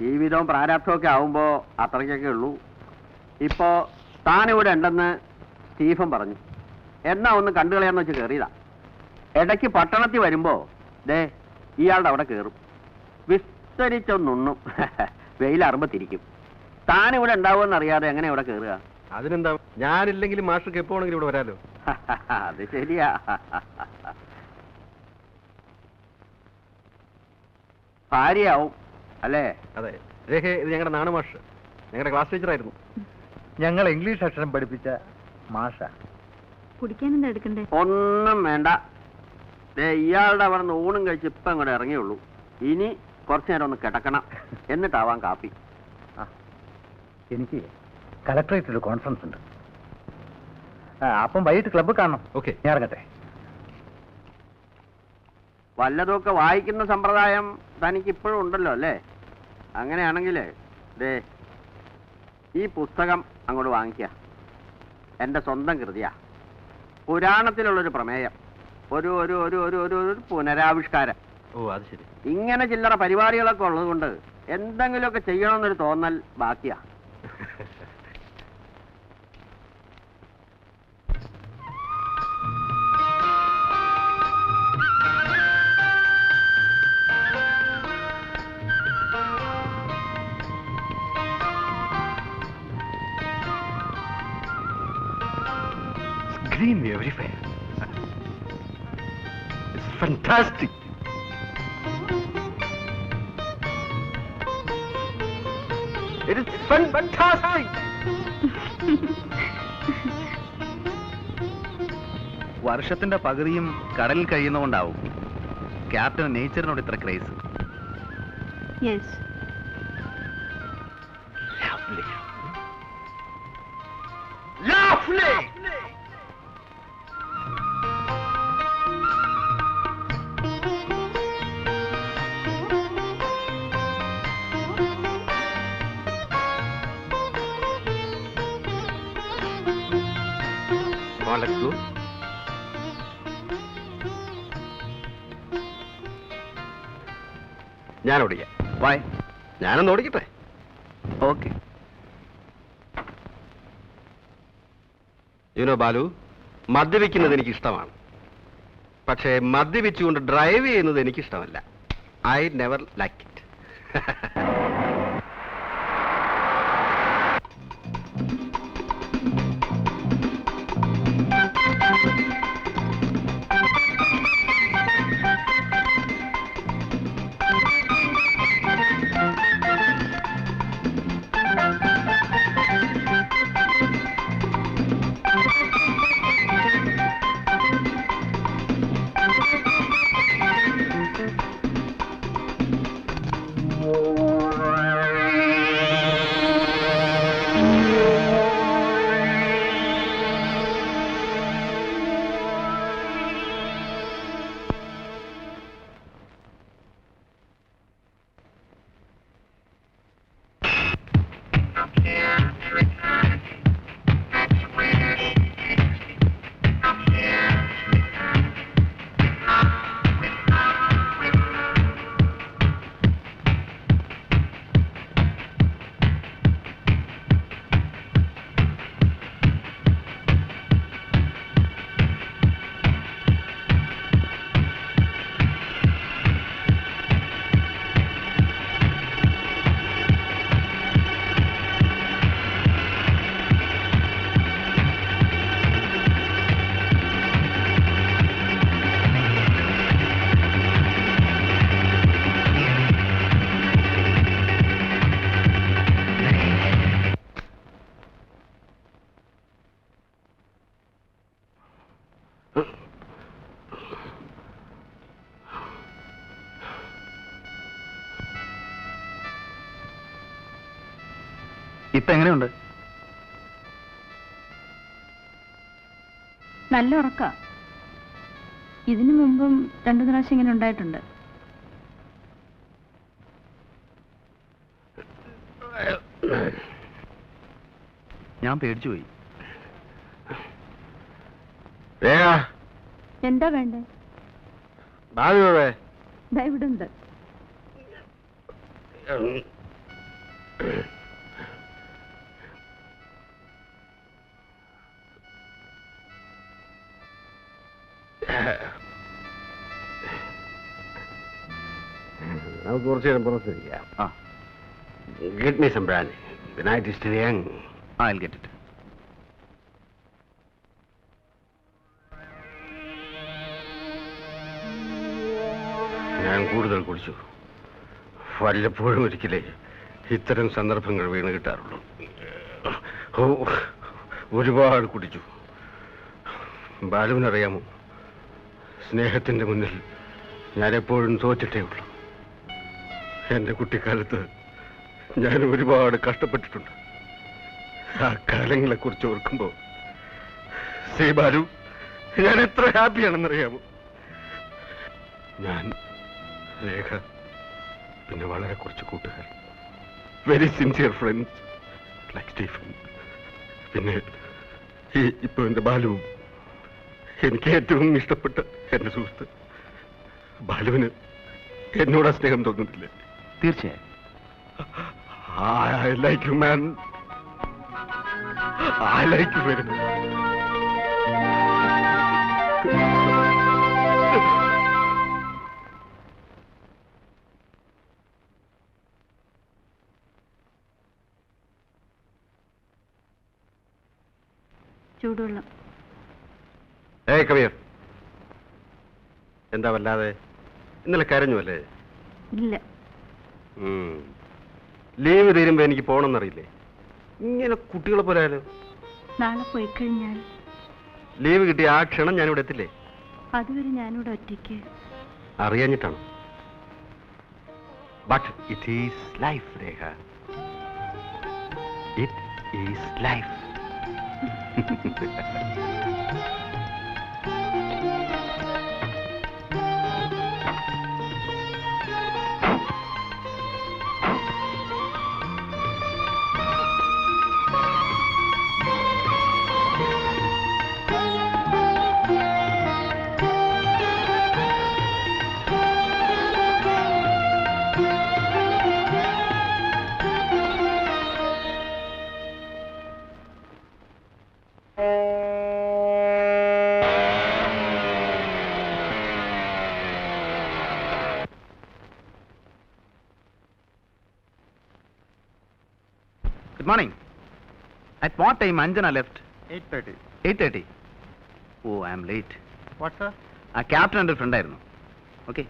ജീവിതവും പ്രാരാബ്ധവും ഒക്കെ ആവുമ്പോ അത്രയ്ക്കൊക്കെ ഉള്ളൂ. ഇപ്പോ താനിവിടെ ഉണ്ടെന്ന് സ്റ്റീഫൻ പറഞ്ഞു. എന്നാ ഒന്ന് കണ്ടുകളയാന്ന് വെച്ച് കയറിയതാ. ഇടയ്ക്ക് പട്ടണത്തിൽ വരുമ്പോ ദേ ഇയാളുടെ അവിടെ കയറും. വിസ്തരിച്ചൊന്നുണ്ണും. വെയിലറുമ്പോ തിരിക്കും. താനിവിടെ ഉണ്ടാവുമെന്ന് അറിയാതെ എങ്ങനെ ഇവിടെ കയറുക? അതിനെന്താ, ഞാനില്ലെങ്കിലും മാഷക്ക് എപ്പോ ആണെങ്കിലും ഇവിടെ വരാലോ. അത് ശരിയാ. ഭാര്യയാവും അല്ലേ? അതെ. രേഖ, ഇത് ഞങ്ങളുടെ നാണു മാഷ്, ഞങ്ങളുടെ ക്ലാസ് ടീച്ചറായിരുന്നു. ഞങ്ങൾ ഇംഗ്ലീഷ് അക്ഷരം പഠിപ്പിച്ച മാഷ. കുടിക്കാൻ എന്താ എടുക്കണ്ടേ? ഒന്നും വേണ്ട. ഇയാളുടെ അവിടെ നിന്ന് ഊണും കഴിച്ച് ഇപ്പം അങ്ങോട്ട് ഇറങ്ങിയുള്ളൂ. ഇനി കുറച്ചു നേരം ഒന്ന് കിടക്കണം, എന്നിട്ടാവാം കാപ്പി. എനിക്ക് കളക്ടറേറ്റിൽ ഒരു കോൺഫറൻസ് ഉണ്ട്. അപ്പം വൈകിട്ട് ക്ലബ്ബ് കാണണം. ഓക്കെ, ഞാൻ ഇറങ്ങട്ടെ. വല്ലതുമൊക്കെ വായിക്കുന്ന സമ്പ്രദായം തനിക്ക് ഇപ്പോഴും ഉണ്ടല്ലോ അല്ലേ? അങ്ങനെയാണെങ്കിൽ ദേ ഈ പുസ്തകം അങ്ങോട്ട് വാങ്ങിക്കുക. എൻ്റെ സ്വന്തം കൃതിയാ. പുരാണത്തിലുള്ളൊരു പ്രമേയം, ഒരു ഒരു ഒരു ഒരു ഒരു ഒരു പുനരാവിഷ്കാരം. ഓ, അത് ശരി. ഇങ്ങനെ ചില്ലറ പരിപാടികളൊക്കെ ഉള്ളത് കൊണ്ട് എന്തെങ്കിലുമൊക്കെ ചെയ്യണമെന്നൊരു തോന്നൽ ബാക്കിയാ. Green everywhere. It's fantastic. It is fantastic. വർഷത്തിന്റെ പകുതിയും കടലിൽ കഴിയുന്നതുകൊണ്ടാവും ക്യാപ്റ്റൻ നേച്ചറിനോട് ഇത്ര craze. Yes. Lovely. Lovely. Let's go. ഞാൻ ഓടിക്കാം. വായ്, ഞാനൊന്ന് ഓടിക്കട്ടെ. ഓക്കെ. യുനോ ബാലു, മദ്യപിക്കുന്നത് എനിക്ക് ഇഷ്ടമാണ്. പക്ഷേ മദ്യപിച്ചുകൊണ്ട് ഡ്രൈവ് ചെയ്യുന്നത് എനിക്ക് ഇഷ്ടമല്ല. I never like it. ഇപ്പൊ എങ്ങനെയുണ്ട്? നല്ല ഉറക്ക. ഇതിനു മുമ്പും 2 പ്രാവശ്യം ഇങ്ങനെ ഉണ്ടായിട്ടുണ്ട്. ഞാൻ പേടിച്ചു പോയി. എന്താ വേണ്ടേ? ദാ ഇവിടെ ഉണ്ട്. നമുക്ക് കുറച്ച് നേരം പുറത്തിരിക്കാം. ആ, Get me some brandy. The night is still young. I'll get it. ഞാൻ കൂടുതൽ കുടിച്ചു. വല്ലപ്പോഴും ഒരിക്കലേ ഇത്തരം സന്ദർഭങ്ങൾ വീണ് കിട്ടാറുള്ളൂ. ഓ, ഒരുപാട് കുടിച്ചു. ബാലുവിനറിയാമോ, സ്നേഹത്തിന്റെ മുന്നിൽ ഞാൻ എപ്പോഴും തോറ്റിട്ടേ ഉള്ളൂ. എന്റെ കുട്ടിക്കാലത്ത് ഞാൻ ഒരുപാട് കഷ്ടപ്പെട്ടിട്ടുണ്ട്. ആ കാലങ്ങളെ കുറിച്ച് ഓർക്കുമ്പോ ശ്രീ ബാലു, ഞാൻ എത്ര ഹാപ്പിയാണെന്നറിയാമോ. ഞാൻ, രേഖ, പിന്നെ വളരെ കുറച്ച് കൂട്ടുകാർ, very sincere friends like Stephen, പിന്നെ ഇപ്പൊ എന്റെ ബാലുവും. എനിക്ക് ഏറ്റവും ഇഷ്ടപ്പെട്ട എന്റെ സുഹൃത്ത്. ബാലുവിന് എന്നോട് സ്നേഹം തോന്നുന്നില്ലേ? തീർച്ചയായും. I like you, man. I like you very much. ചൂടുവെള്ളം. Hey, come here. എന്താ വല്ലാതെ? ഇന്നലെ കരഞ്ഞു അല്ലേ? ഇല്ല. ലീവ് തീരുമ്പോ എനിക്ക് പോകണമെന്നറിയില്ലേ? ഇങ്ങനെ കുട്ടികളെ പോലെ ആയാലോ? നാളെ പോയി കഴിഞ്ഞാൽ ലീവ് കിട്ടിയ ആ ക്ഷണം ഞാനിവിടെ എത്തില്ലേ? അതുവരെ ഞാനിവിടെ ഒറ്റയ്ക്ക്. അറിയാഞ്ഞിട്ടാണ്. But it is life, Rekha. It is life. Good morning. At what time Anjana left? 8:30. 8:30. Oh, I am late. What, sir? ആ ക്യാപ്റ്റൻ എൻ്റെ ഫ്രണ്ട് ആയിരുന്നു. ഓക്കെ.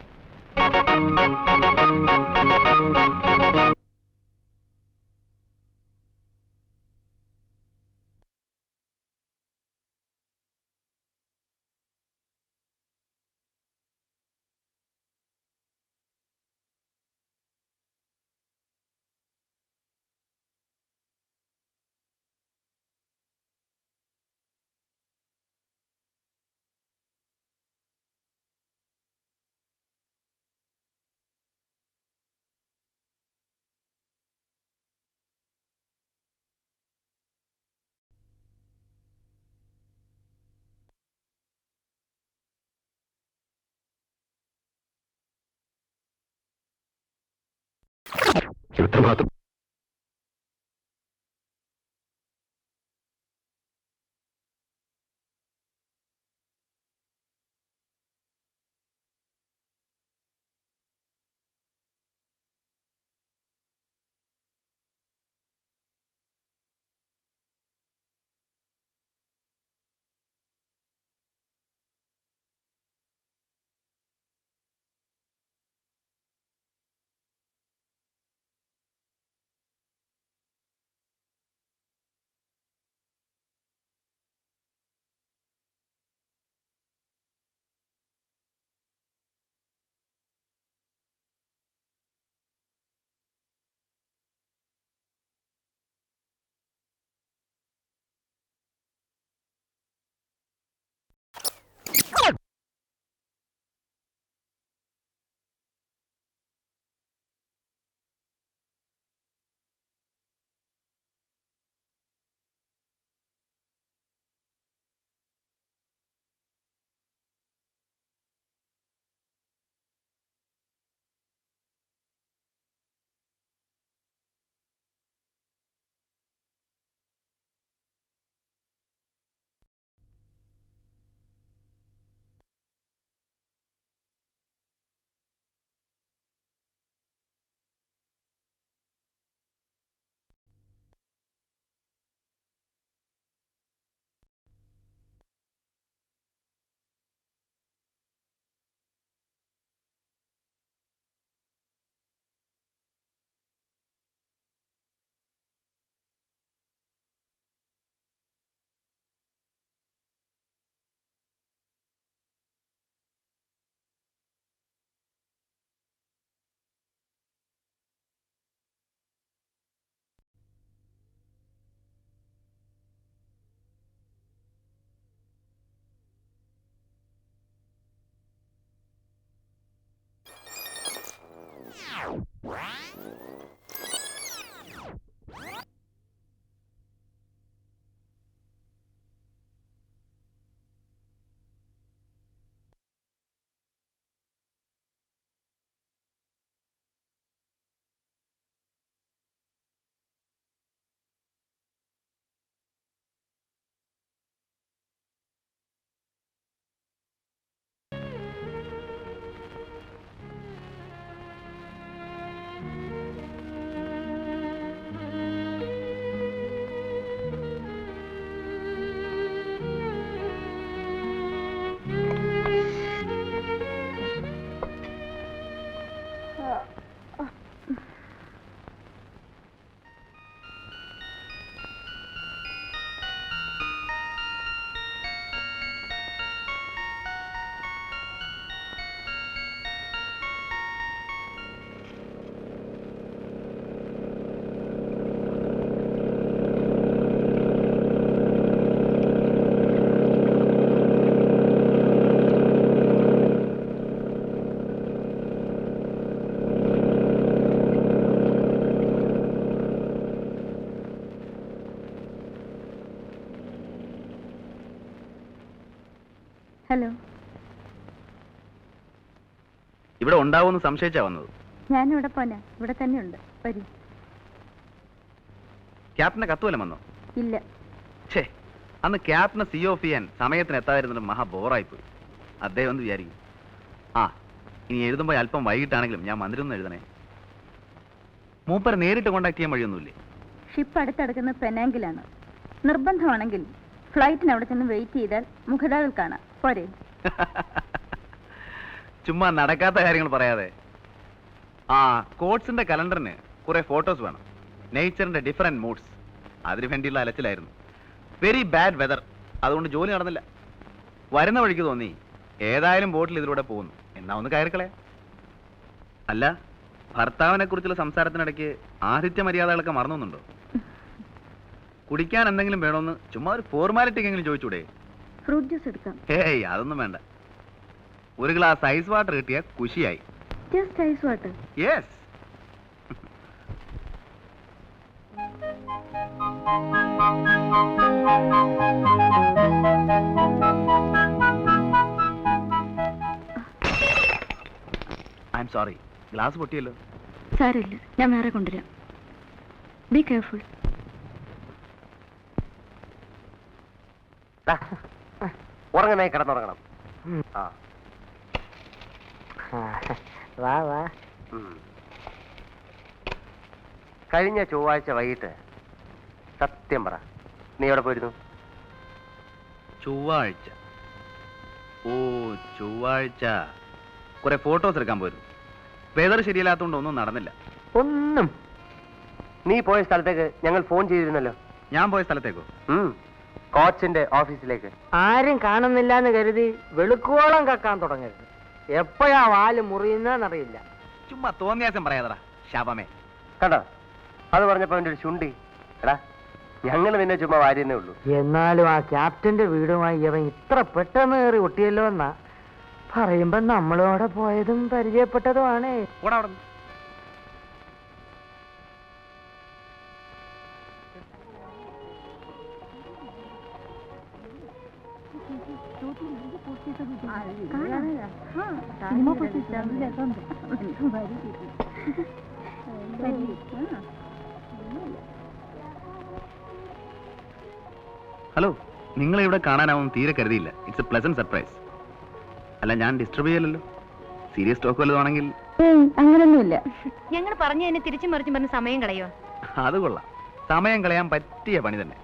ഇത്രമാത്രം ഹലോ, ഇവിടെ ഉണ്ടാവുമെന്ന് സംശയിച്ചാ വന്നത്. ഞാനിവിടെ പോനാ, ഇവിടെ തന്നെയുണ്ട്. വരൂ. ക്യാപ്റ്റനെ കത്തുവല്ല വന്നോ? ഇല്ല. ഛേ, അന്ന് ക്യാപ്റ്റനെ സി ഓഫ് ചെയ്യാൻ സമയത്തിന് എത്താതിരുന്നിട്ട് മഹാ ബോറായിപ്പോയി. അദ്ദേഹം ഒന്ന് വിചാരിക്കും. ആ, ഇനി എഴുതുമ്പോൾ അല്പം വൈകിട്ടാണെങ്കിലും ഞാൻ മന്ദിരം എഴുതണേ. മൂപ്പരെ നേരിട്ട് കോണ്ടാക്ട് ചെയ്യാൻ വഴിയൊന്നുമില്ലേ? ഷിപ്പ് അടുത്തടുക്കുന്ന പെനാങ്കിലാണ്. നിർബന്ധമാണെങ്കിൽ ഫ്ലൈറ്റിന് അവിടെ ചെന്ന് വെയിറ്റ് ചെയ്താൽ മുഖതാവിൽ കാണാം. പോരെ? ചുമ്മാ നടക്കാത്ത കാര്യങ്ങൾ പറയാതെ. ആ, കോട്സിന്റെ കലണ്ടറിന് കുറെ ഫോട്ടോസ് വേണം. നേച്ചറിന്റെ ഡിഫറെന്റ് മൂഡ്സ്. അതിനു വേണ്ടിയുള്ള അലച്ചിലായിരുന്നു. Very bad weather. അതുകൊണ്ട് ജോലി നടന്നില്ല. വരുന്ന വഴിക്ക് തോന്നി ഏതായാലും ബോട്ടിൽ ഇതിലൂടെ പോകുന്നു, എന്നാ ഒന്ന് കയറിക്കളെ. അല്ല, ഭർത്താവിനെ കുറിച്ചുള്ള സംസാരത്തിനിടയ്ക്ക് ആതിഥ്യ മര്യാദകളൊക്കെ മറന്നുണ്ടോ? കുടിക്കാൻ എന്തെങ്കിലും വേണമെന്ന് ചുമ്മാ ഒരു ഫോർമാലിറ്റിക്കെങ്കിലും ചോദിച്ചൂടെ? ഫ്രൂട്ട് ജ്യൂസ് എടുക്കാം. ഏയ്, അതൊന്നും വേണ്ട. ഒരു ഗ്ലാസ് ഐസ് വാട്ടർ കിട്ടിയ കുശിയായി. Just ice water. Yes. I am sorry, glass പൊട്ടിയല്ലോ. സാരമില്ല, ഞാൻ വേറെ കൊണ്ടുവരാം. Be careful. ഉറങ്ങണേ, കിടന്നുറങ്ങണം. ആ, വാ വാ. കഴിഞ്ഞ ചൊവ്വാഴ്ച വൈകിട്ട് സത്യം പറ, നീ എവിടെ പോയിരുന്നു? ചൊവ്വാഴ്ച? ഓ, ചൊവ്വാഴ്ച കുറെ ഫോട്ടോസ് എടുക്കാൻ പോയിരുന്നു. വെതർ ശരിയില്ലാത്തതുകൊണ്ട് ഒന്നും നടന്നില്ല. ഒന്നും. നീ പോയ സ്ഥലത്തേക്ക് ഞങ്ങൾ ഫോൺ ചെയ്തിരുന്നല്ലോ. ഞാൻ പോയ സ്ഥലത്തേക്കോ? കോച്ചിന്റെ ഓഫീസിലേക്ക്. ആരും കാണുന്നില്ല എന്ന് കരുതി വെളുക്കോളം കക്കാൻ തുടങ്ങരുത്. എപ്പോഴാ വാല് മുറിയുന്നറിയില്ല. ചുമ്മാ തോന്നിയാസം പറയാതടാ ശാപമേ. കണ്ടോ, അത് പറഞ്ഞപ്പോ എന്റെ ഒരു ചുണ്ടി. എടാ, ഞങ്ങൾ നിന്നെ ചുമ്മാ വാരിയെന്നേ ഉള്ളൂ. എന്നാലും ആ ക്യാപ്റ്റന്റെ വീടുമായി ഇവൻ ഇത്ര പെട്ടെന്ന് കയറി ഒട്ടിയല്ലോ എന്നാ പറയുമ്പോ നമ്മളോടെ പോയതും പരിചയപ്പെട്ടതുമാണ്. ഓടാ അവിടെ. ഹലോ, നിങ്ങളെ ഇവിടെ കാണാനാവും തീരെ കരുതിയില്ല. It's a pleasant surprise. അല്ല, ഞാൻ ഡിസ്റ്റർബ് ചെയ്യലല്ലോ. സീരിയസ് ടോക്ക് വല്ലതാണെങ്കിൽ? അങ്ങനൊന്നുമില്ല. ഞങ്ങൾ പറഞ്ഞതിന് തിരിച്ചും മറിച്ചും പറഞ്ഞ് സമയം കളയോ? അത് കൊള്ളാം. സമയം കളയാൻ പറ്റിയ പണി തന്നെ.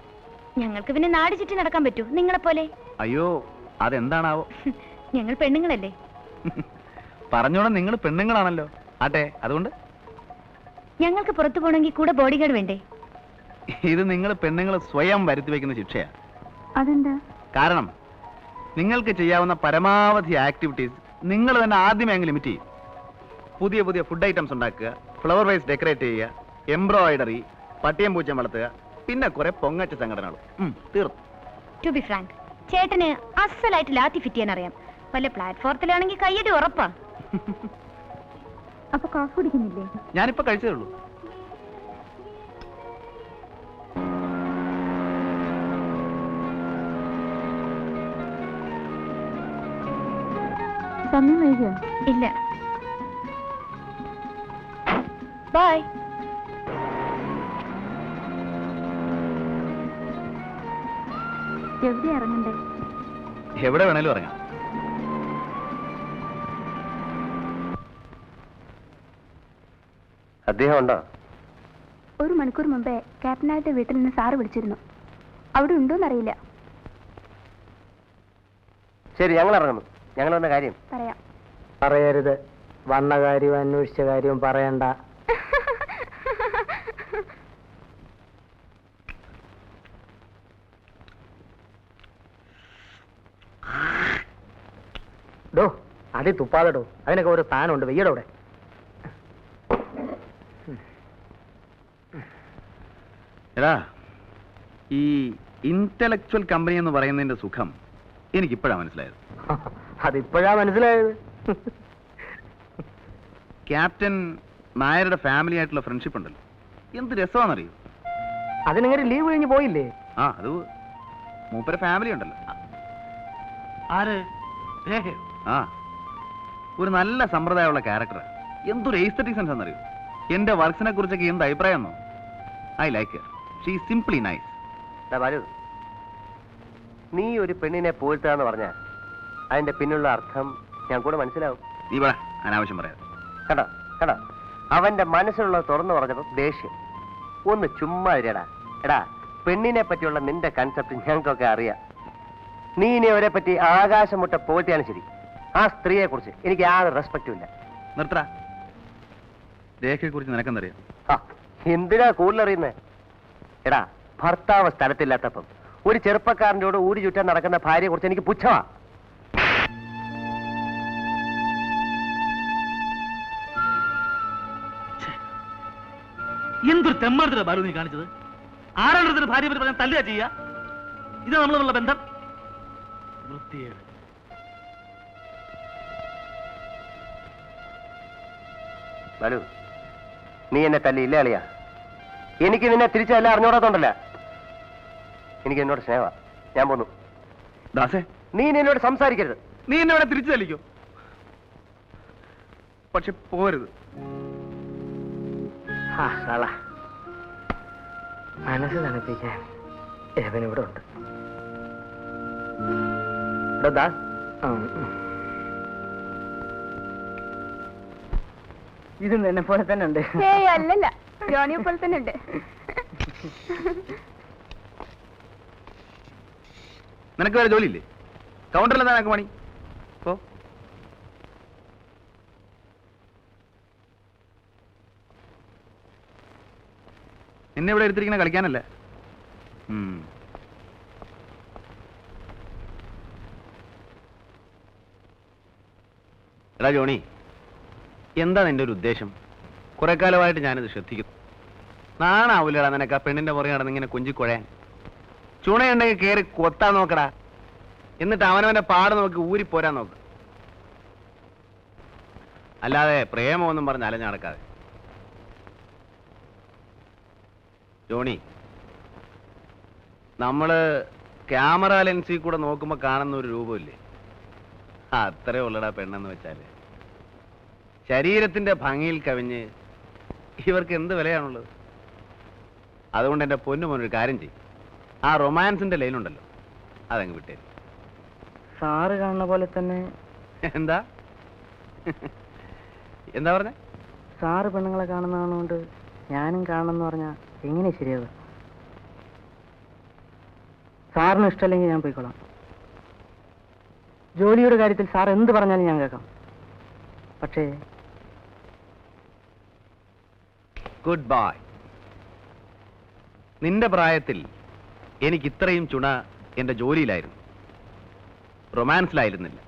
ഞങ്ങൾക്ക് പിന്നെ നാട് ചുറ്റി നടക്കാൻ പറ്റൂ നിങ്ങളെപ്പോലെ? അയ്യോ, അതെന്താണാവോ? ഞങ്ങൾ പെണ്ണുങ്ങളല്ലേ? പറഞ്ഞോടെ നിങ്ങൾ പെണ്ണുങ്ങളാണല്ലോ. ആട്ടെ, അതുകൊണ്ട് ഞങ്ങൾക്ക് പുറത്തു പോകണമെങ്കിൽ കൂടെ ബോഡി ഗാർഡ് വേണ്ടേ? ഇത് നിങ്ങൾ പെണ്ണുങ്ങൾ സ്വയം വരുത്തി വെക്കുന്ന ശിക്ഷയാണ്. അതെന്താ? കാരണം നിങ്ങൾക്ക് ചെയ്യാവുന്ന പരമാവധി ആക്ടിവിറ്റീസ് നിങ്ങൾ തന്നെ ആദ്യമേ അങ്ങ് ലിമിറ്റ് ചെയ്യും. പുതിയ പുതിയ ഫുഡ് ഐറ്റംസ് ഉണ്ടാക്കുക, ഫ്ലവർ വൈസ് ഡെക്കറേറ്റ് ചെയ്യുക, എംബ്രോയിഡറി, പട്ടിയം പൂച്ചം വളർത്തുക, പിന്നെ കുറെ പൊങ്ങച്ച സംഘടനകൾ. തീർന്നു. ടു ബി ഫ്രാങ്ക്, ചേട്ടന് അസലായിട്ട് ലാത്തി ഫിറ്റ് ചെയ്യാൻ അറിയാം. വല്ല പ്ലാറ്റ്ഫോർത്തിലാണെങ്കിൽ കയ്യടി ഉറപ്പാ. അപ്പൊ കാഫ് കുടിക്കുന്നില്ലേ? ഞാനിപ്പോ കഴിച്ചതേ ഉള്ളൂ. സമയം വൈകിയോ? ഇല്ല. ബൈ. എവിടെ ഇറങ്ങണ്ടേ? എവിടെ വേണേലും ഇറങ്ങാം. അദ്ദേഹം ഉണ്ടോ? ഒരു മണിക്കൂർ മുമ്പേ ക്യാപ്റ്റനായിട്ട് വീട്ടിൽ നിന്ന് സാറ് വിളിച്ചിരുന്നു. അവിടെ ഉണ്ടോന്നറിയില്ല. ശരി, ഞങ്ങൾ ഇറങ്ങുന്നു. ഞങ്ങൾ വന്ന കാര്യം പറയാം. പറയരുത്. വന്ന കാര്യവും അന്വേഷിച്ച കാര്യവും പറയണ്ട. ഡോ, അതി തുപ്പാതെടോ. അതിനൊക്കെ ഒരു സ്ഥാനമുണ്ട്. വെയ്യടോ അവിടെ. എടാ, ഈ ഇന്റലക്ച്വൽ കമ്പനി എന്ന് പറയുന്നതിന്റെ സുഖം എനിക്കിപ്പോഴാണ് മനസ്സിലായത്. അതിപ്പോഴാ മനസ്സിലായത്. ക്യാപ്റ്റൻ നായരുടെ ഫാമിലി ആയിട്ടുള്ള ഫ്രണ്ട്ഷിപ്പ് ഉണ്ടല്ലോ, എന്ത് രസമാണെന്നറിയോ? അതിനങ്ങനെ ലീവ് കഴിഞ്ഞ് പോയില്ലേ? ആ, അത് മൂപ്പര ഫാമിലി ഉണ്ടല്ലോ. ആര്? ആ ഒരു നല്ല സമ്പ്രദായമുള്ള ക്യാരക്ടർ. എന്തൊരു എസ്തെറ്റിക് സെൻസ് എന്നറിയോ. എന്റെ വർക്ക്സിനെ കുറിച്ചൊക്കെ എന്ത് അഭിപ്രായം എന്നോ. I like her. She simply nice. Balu, നീ ഒരു പെണ്ണിനെ പോഴ്ത്താന്ന് പറഞ്ഞാൽ അതിന്റെ പിന്നിലുള്ള അർത്ഥം ഞാൻ കൂടെ മനസ്സിലാവും. നീ പറ, അനാവശ്യം പറയാം. കേട്ടോ കേട്ടോ, അവന്റെ മനസ്സിലുള്ളത് തുറന്നു പറഞ്ഞപ്പോ ദേഷ്യം. ഒന്ന് ചുമ്മാ ഇരടാ. എടാ, പെണ്ണിനെ പറ്റിയുള്ള നിന്റെ കൺസെപ്റ്റ് ഞങ്ങൾക്കൊക്കെ അറിയാം. നീ ഇനി അവരെ പറ്റി ആകാശം മുട്ട പോറ്റിയാണ് ശരി. ആ സ്ത്രീയെ കുറിച്ച് എനിക്ക് യാതൊരു റെസ്പെക്റ്റും ഇല്ല. നിർത്തറ. രേഖയെ കുറിച്ച് നിനക്കെന്തറിയാം? ആ, എന്തിനാ കൂടുതലറിയുന്നേ? എടാ, ഭർത്താവ് സ്ഥലത്തില്ലാത്തപ്പം ഒരു ചെറുപ്പക്കാരൻ്റെ കൂടെ ഊരി ചുറ്റാൻ നടക്കുന്ന ഭാര്യയെ കുറിച്ച് എനിക്ക് പുച്ഛമാ. എന്തൊരു തെമ്മാടത്തിലാ ബാലു നീ കാണിച്ചത്. ആരാണ്ടത്തിന് ഭാര്യ പറ്റി പറഞ്ഞാൽ തല്ലുക ചെയ്യുക. ഇത് നമ്മളുള്ള ബന്ധം. വൃത്തിയേട്. ബാലു, നീ എന്നെ തല്ലിയില്ല അളിയാ. എനിക്ക് നിന്നെ തിരിച്ചല്ല അറിഞ്ഞോടാത്തോണ്ടല്ല. എനിക്ക് എന്നോട് സ്നേഹ. ഞാൻ പോന്നു. ദാസേ, നീ ഇനി എന്നോട് സംസാരിക്കരുത്. നീ എന്നെ ഇവിടെ തിരിച്ചു തല്ലിക്കോ, പക്ഷെ പോരുത്. മനസ്സ് തണുപ്പിക്കാൻ എവനിവിടെ ഉണ്ട്. ഇത് എന്നെ പോലെ തന്നെ ഉണ്ട്. അല്ലല്ല, ജോണിയെ പോലെ തന്നെ ഉണ്ട്. നിനക്ക് വേറെ ജോലിയില്ലേ? കൗണ്ടറിൽ എന്താ നിനക്ക് പണി? ഓ, എന്നെ ഇവിടെ എടുത്തിരിക്കുന്ന കളിക്കാനല്ലേ? എടാ ജോണി, എന്താ നിന്റെ ഒരു ഉദ്ദേശം? കുറെ കാലമായിട്ട് ഞാനിത് ശ്രദ്ധിക്കുന്നു. നാണാവൂലടാ നിനക്ക് ആ പെണ്ണിന്റെ പുറകെ നടന്നിങ്ങനെ കൊഞ്ചിക്കുഴയാൻ? ചുണയുണ്ടെങ്കിൽ കയറി കൊത്താൻ നോക്കടാ. എന്നിട്ട് അവനവന്റെ പാട് നോക്കി ഊരിപ്പോരാൻ നോക്ക്. അല്ലാതെ പ്രേമമൊന്നും പറഞ്ഞ് അലഞ്ഞു നടക്കാതെ. ജോണി, നമ്മള് ക്യാമറ ലെൻസിൽ കൂടെ നോക്കുമ്പോ കാണുന്ന ഒരു രൂപമില്ലേ, അത്രേ ഉള്ളടാ പെണ്ണെന്ന് വെച്ചാല്. ശരീരത്തിന്റെ ഭംഗിയിൽ കവിഞ്ഞ് ഇവർക്ക് എന്ത് വിലയാണുള്ളത്? അതുകൊണ്ട് എന്റെ പൊന്നു മോനൊരു കാര്യം ചെയ്യും, ആ റൊമാൻസിന്റെ ലൈനുണ്ടല്ലോ അതങ്ങ് വിട്ടേ. സാറ് കാണുന്ന പോലെ തന്നെ. എന്താ എന്താ പറഞ്ഞ? സാറ് പെണ്ണുങ്ങളെ കാണുന്നതുകൊണ്ട് ഞാനും കാണണമെന്ന് പറഞ്ഞാൽ എങ്ങനെ ശരിയാവുക? സാറിന് ഇഷ്ടമല്ലെങ്കിൽ ഞാൻ പോയിക്കോളാം. ജോലിയുടെ കാര്യത്തിൽ സാർ എന്ത് പറഞ്ഞാലും ഞാൻ കേൾക്കാം. പക്ഷേ ഗുഡ് ബൈ. നിന്റെ പ്രായത്തിൽ എനിക്ക് ഇത്രയും ചുണ എന്റെ ജോലിയിലായിരുന്നു, റൊമാൻസിലായിരുന്നില്ല.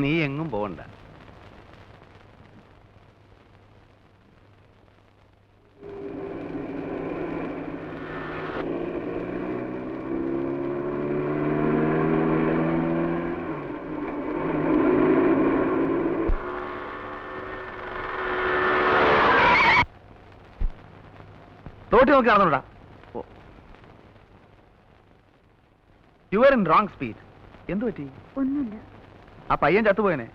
നീ എങ്ങും പോകണ്ട. തോട്ടി നോക്കി നടന്നോടാ. You are in wrong speed. എന്തു പറ്റി? ഒന്നുമില്ല. ആ പയ്യൻ ചത്തുപോയനെ.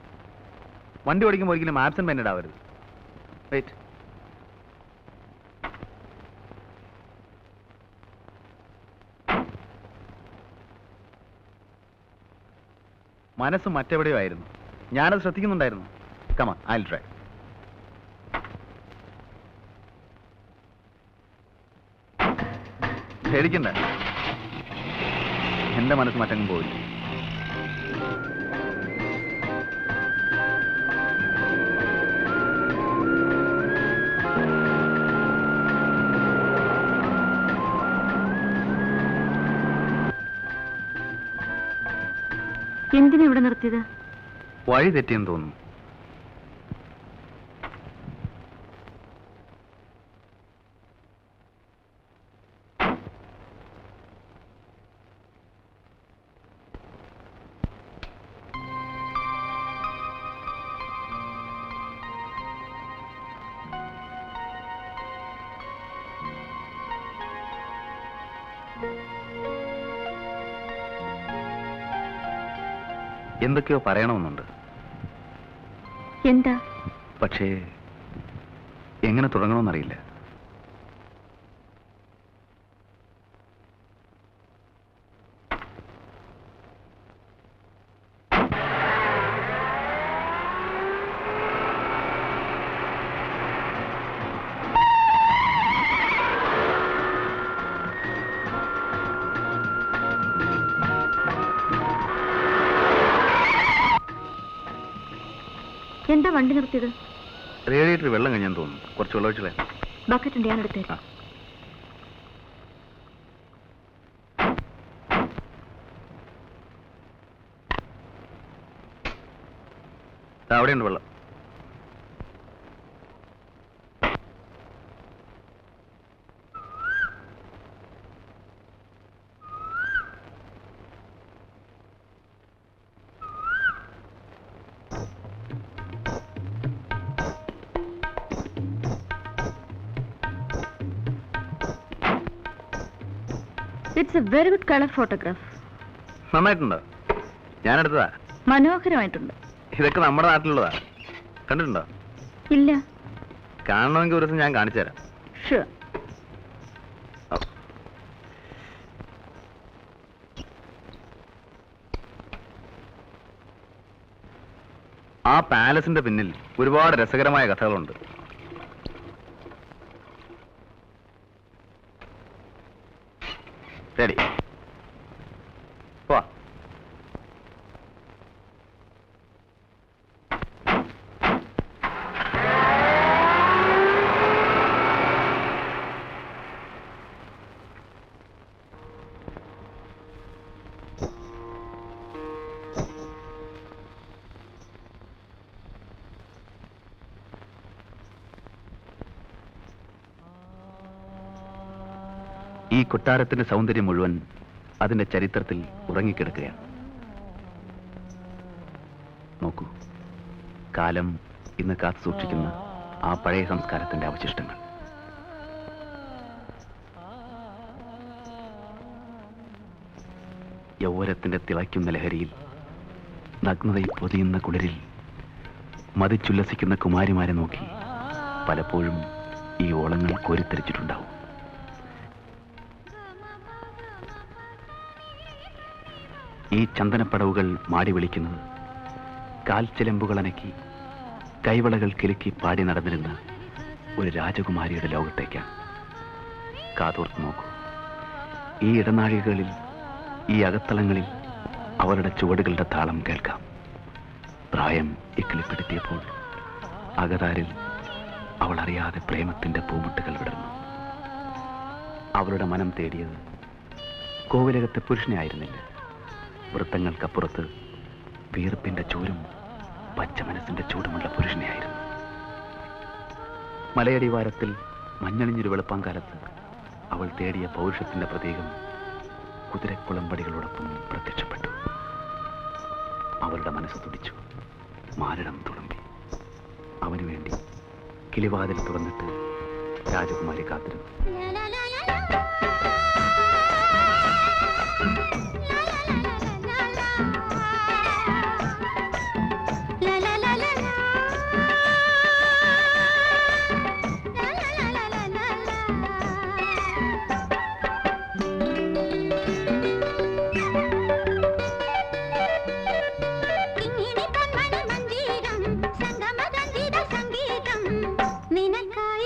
വണ്ടി ഓടിക്കുമ്പോൾ ഒരിക്കലും ആബ്സെന്റ് മൈൻഡഡ് ആവരുത്. വെയിറ്റ്. മനസ്സ് മറ്റെവിടെയോ ആയിരുന്നു, ഞാനത് ശ്രദ്ധിക്കുന്നുണ്ടായിരുന്നു. Come on, I'll try. പേടിക്കണ്ട, എന്റെ മനസ്സ് മറ്റങ്ങും പോയി. എന്തിനാ ഇവിടെ നിർത്തിയത്? വഴി തെറ്റിയെന്ന് തോന്നുന്നു. എന്തൊക്കെയോ പറയണമെന്നുണ്ട്. എന്താ? പക്ഷേ എങ്ങനെ തുടങ്ങണമെന്നറിയില്ല. എന്താ വണ്ടി നിർത്തിയത്? റേഡിയേറ്റർ വെള്ളം കഴിഞ്ഞാന്ന് തോന്നുന്നു. കുറച്ച് വെള്ളം ഒഴിച്ചേ. ബക്കറ്റ് ഉണ്ട്, ഞാൻ എടുത്തേക്കാം. അവിടെയുണ്ട് വെള്ളം. It's a very good colour photograph. നന്നായിട്ടുണ്ടോ? ഞാനെടുത്തതാ. മനോഹരമായിട്ടുണ്ട്. ഇതൊക്കെ നമ്മുടെ നാട്ടിലുള്ളതാ. കണ്ടിട്ടുണ്ടോ? ഇല്ല. കാണണമെങ്കിൽ ഒരു ദിവസം ഞാൻ കാണിച്ചു തരാം. ഷുവർ. ആ പാലസിന്റെ പിന്നിൽ ഒരുപാട് രസകരമായ കഥകളുണ്ട്. റെഡി? വാ. ഈ കൊട്ടാരത്തിന്റെ സൗന്ദര്യം മുഴുവൻ അതിന്റെ ചരിത്രത്തിൽ ഉറങ്ങിക്കിടക്കുകയാണ്. നോക്കൂ, കാലം ഇന്ന് കാത്തു സൂക്ഷിക്കുന്ന ആ പഴയ സംസ്കാരത്തിന്റെ അവശിഷ്ടങ്ങൾ. യൗവനത്തിന്റെ തിളയ്ക്കുന്ന ലഹരിയിൽ, നഗ്നതയിൽ പൊതിയുന്ന കുളിരിൽ മതിച്ചുല്ലസിക്കുന്ന കുമാരിമാരെ നോക്കി പലപ്പോഴും ഈ ഓളങ്ങൾ കോരിത്തെരിച്ചിട്ടുണ്ടാവും. ഈ ചന്ദനപ്പടവുകൾ മാടി വിളിക്കുന്നത് കാൽച്ചിലമ്പുകളനക്കി കൈവളകൾ കിലുക്കി പാടി നടന്നിരുന്ന ഒരു രാജകുമാരിയുടെ ലോകത്തേക്കാണ്. കാതോർത്ത് നോക്കൂ. ഈ ഇടനാഴികളിൽ, ഈ അകത്തളങ്ങളിൽ അവരുടെ ചുവടുകളുടെ താളം കേൾക്കാം. പ്രായം ഇക്കിളിപ്പെടുത്തിയപ്പോൾ അകതാരിൽ അവൾ അറിയാതെ പ്രേമത്തിന്റെ പൂമുട്ടുകൾ വിടർന്നു. അവളുടെ മനം തേടിയത് കോവിലകത്തെ പുരുഷനെ ആയിരുന്നില്ല. വൃത്തങ്ങൾക്കപ്പുറത്ത് വീർപ്പിന്റെ ചൂരും പച്ച മനസ്സിന്റെ ചൂടുമുള്ള പുരുഷനെയായിരുന്നു. മലയടിവാരത്തിൽ മഞ്ഞണിഞ്ഞൊരു വെളുപ്പാങ്കാലത്ത് അവൾ തേടിയ പൗരുഷത്തിന്റെ പ്രതീകം കുതിരക്കുളമ്പടികളോടൊപ്പം പ്രത്യക്ഷപ്പെട്ടു. അവളുടെ മനസ്സ് തുടിച്ചു, മാരടം തുളുമ്പി. അവനു വേണ്ടി കിളിവാതിൽ തുറന്നിട്ട് രാജകുമാരി കാത്തിരുന്നു. നിനക്കായി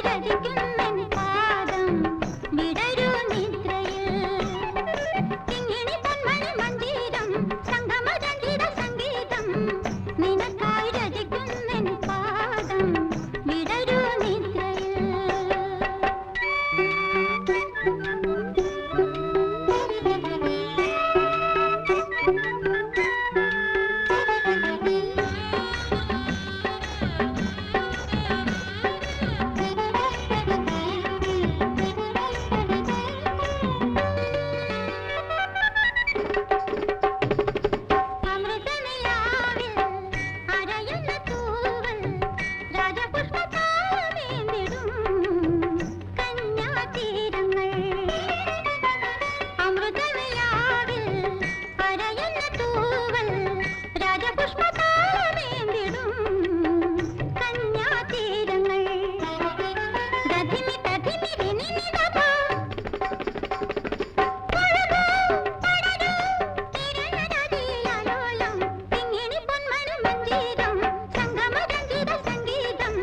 മഞ്ജീരം സംഗമരഞ്ജിത സംഗീതം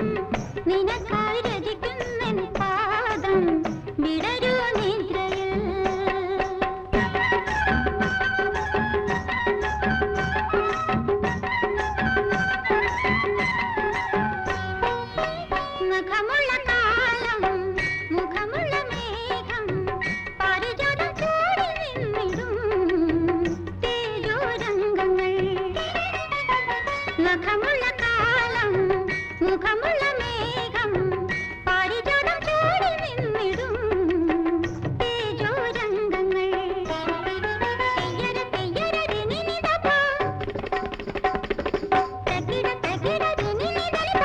നിനക്കായി രചിക്കുന്നൻ പാദം വിടരൂ നിദ്രയിൽ മുഖമുള്ള കാലം മുഖമുള്ള മേഘം പാരിജാതം ചൂടി നിന്നിടും തേജോരംഗങ്ങൾ മുഖമുള്ള കാലം മുഖമുള്ള മേഘം പാരിജാതം ചൂടി നിന്നിടും തേജോരംഗങ്ങൾ തെയ്യര തെയ്യര ദിനിനിദപ തകിട തകിട ദിനിനിദലിപ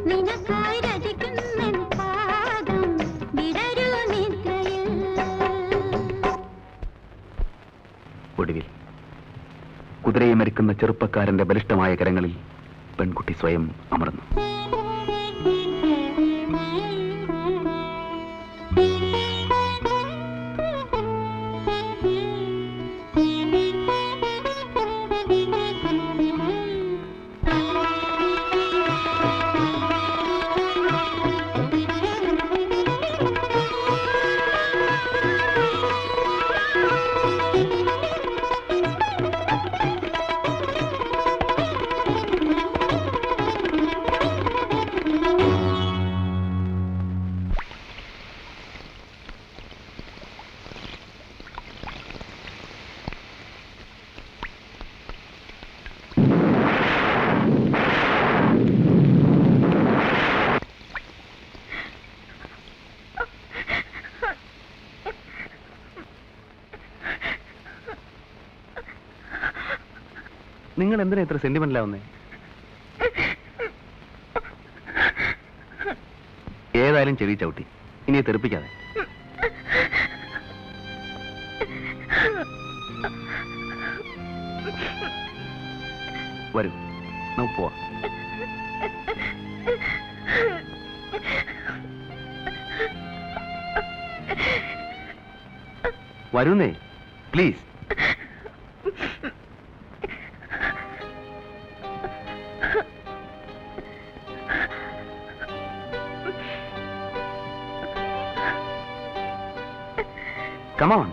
നിനക്കായി രചിക്കുന്നൻ പാദം വിടരൂ നിദ്രയിൽ ഒടുവിൽ കുതിരയെ മരിക്കുന്ന ചെറുപ്പക്കാരന്റെ ബലിഷ്ഠമായ കരങ്ങളിൽ പെൺകുട്ടി സ്വയം അമർന്നു. നിങ്ങൾ എന്തിനാ ഇത്ര സെന്റിമെന്റലാവുന്നേ? ഏതായാലും ചെവി ചവിട്ടി, ഇനി തെറിപ്പിക്കാതെ. വരൂ, നമുക്ക് പോവാം. വരുന്നേ, പ്ലീസ്. Come on.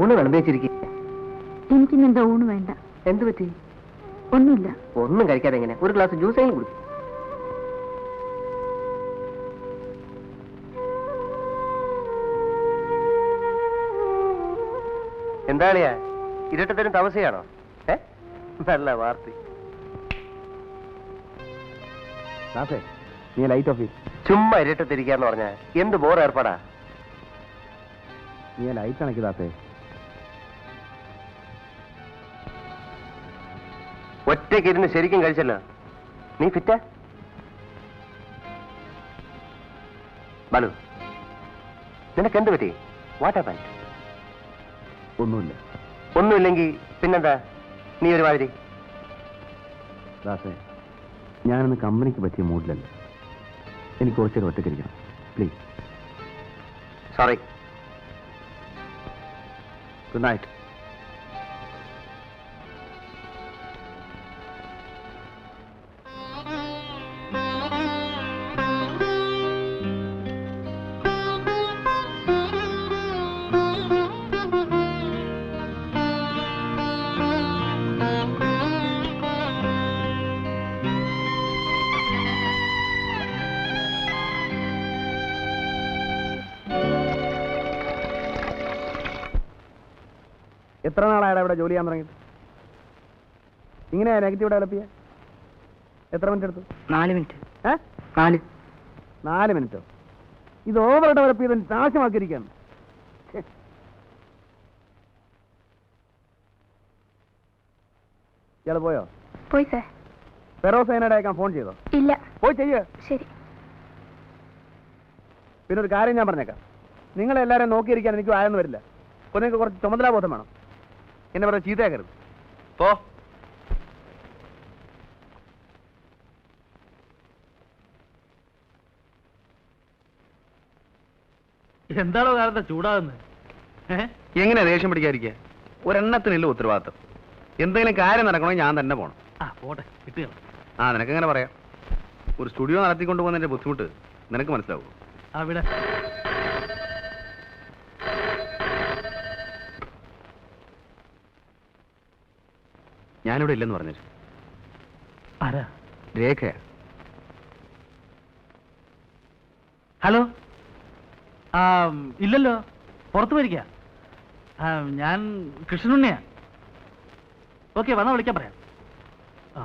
ഊണ് വിളമ്പേച്ചിരിക്കും. എനിക്കിന്നെന്താ ഊണ് വേണ്ട. എന്ത് പറ്റി? ഒന്നുമില്ല. ഒന്നും കഴിക്കാതെ എങ്ങനെ? ഒരു ഗ്ലാസ് ജ്യൂസെങ്കിലും കുടിക്കും. എന്താളിയാ ഇരുട്ടത്തിനും താമസിയാണോ? നല്ല വാർത്ത. നീ ലൈറ്റ് ഓഫ് ചുമ്മാ ഇരുട്ടത്തിരിക്കാന്ന് പറഞ്ഞ എന്ത് ബോർ ഏർപ്പാടാ. നീ ലൈറ്റ് അണക്കിതാത്തേ. ഒറ്റയ്ക്ക് ഇരുന്ന് ശരിക്കും കഴിച്ചല്ലോ. നീ ഫിറ്റാ? ബാലു, നിനക്ക് എന്ത് പറ്റി? What happened? ഒന്നുമില്ല. ഒന്നുമില്ലെങ്കിൽ പിന്നെന്താ നീ ഒരുമാതിരി? ദാസേ, ഞാനിന്ന് കമ്പനിക്ക് പറ്റിയ മൂഡിലല്ല. എനിക്ക് കുറച്ചേരം ഒറ്റയ്ക്കിരിക്കണം, പ്ലീസ്. സോറി. Good night. എത്ര നാളായടാ ഇവിടെ ജോലി ചെയ്യാൻ തുടങ്ങിയിട്ട്? ഇങ്ങനെയാ നെഗറ്റീവ് ഡെവലപ്പ് ചെയ്യാൻ? എത്ര മിനിറ്റ് എടുത്തു? 4 മിനിറ്റ്. 4 മിനിറ്റോ? ഇത് ഓവർ ഡെവലപ്പ് ചെയ്ത് നാശമാക്കിയിരിക്കുകയാണ്. ഇയാൾ പോയോ? പോയി സാർ. ഫെറോസൈനയുടെ അയക്കാൻ ഫോൺ ചെയ്തോ? ഇല്ല. പോയി ചെയ്യേ. ശരി. പിന്നെ ഒരു കാര്യം ഞാൻ പറഞ്ഞേക്കാം, നിങ്ങളെല്ലാവരും നോക്കിയിരിക്കാൻ എനിക്ക് ആയെന്ന് വരില്ല. അപ്പോൾ നിങ്ങൾക്ക് കുറച്ച് ചുമതലാബോധം വേണം. എന്നെ പറഞ്ഞ ചീത്തയാക്കരുത്. പോ. എന്താണോ കാലത്തെ ചൂടാകുന്നത്? എങ്ങനെയാ ദേഷ്യം പിടിക്കാതിരിക്കുക? ഒരെണ്ണത്തിനില്ല ഉത്തരവാദിത്തം. എന്തെങ്കിലും കാര്യം നടക്കണമെങ്കിൽ ഞാൻ തന്നെ പോകണം. ആ പോട്ടെ, കിട്ടുക. നിനക്കെങ്ങനെ പറയാം? ഒരു സ്റ്റുഡിയോ നടത്തിക്കൊണ്ട് പോകുന്നതിന്റെ ബുദ്ധിമുട്ട് നിനക്ക് മനസ്സിലാവും. അവിടെ ഞാനിവിടെ ഇല്ലെന്ന് പറഞ്ഞു. ആരാ? രേഖയാ. ഹലോ. ഇല്ലല്ലോ, പുറത്തു വരിക. ഞാൻ കൃഷ്ണനുണ്ണിയാ. ഓക്കെ, വന്നാ വിളിക്കാൻ പറയാം. ആ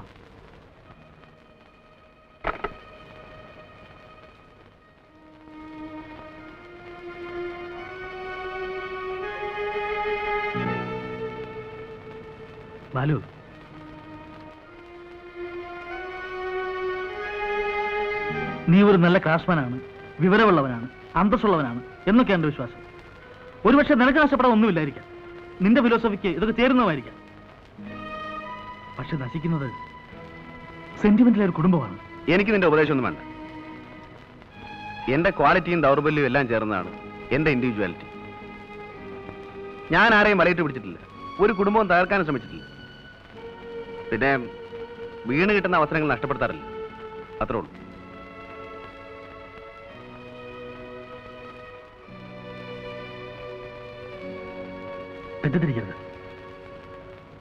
ബാലു, നീ ഒരു നല്ല ക്രാഫ്റ്റ്സ്മാനാണ്, വിവരമുള്ളവനാണ്, അന്തസ്സുള്ളവനാണ് എന്നൊക്കെ എന്റെ വിശ്വാസം. ഒരുപക്ഷെ നിനക്ക് നഷ്ടപ്പെടാൻ ഒന്നുമില്ലായിരിക്കാം, നിന്റെ ഫിലോസഫിക്ക് ഇതൊക്കെ ചേരുന്നതായിരിക്കാം. പക്ഷെ നശിക്കുന്നത് സെന്റിമെന്റിലെ ഒരു കുടുംബമാണ്. എനിക്ക് നിന്റെ ഉപദേശമൊന്നും വേണ്ട. എന്റെ ക്വാളിറ്റിയും ദൗർബല്യവും എല്ലാം ചേർന്നതാണ് എന്റെ ഇൻഡിവിജ്വാലിറ്റി. ഞാൻ ആരെയും വലയിട്ട് പിടിച്ചിട്ടില്ല, ഒരു കുടുംബവും തകർക്കാനും ശ്രമിച്ചിട്ടില്ല. പിന്നെ വീണ് കിട്ടുന്ന അവസരങ്ങൾ നഷ്ടപ്പെടുത്താറില്ല, അത്രേ ഉള്ളൂ. തെറ്റിദ്ധരിക്കരുത്.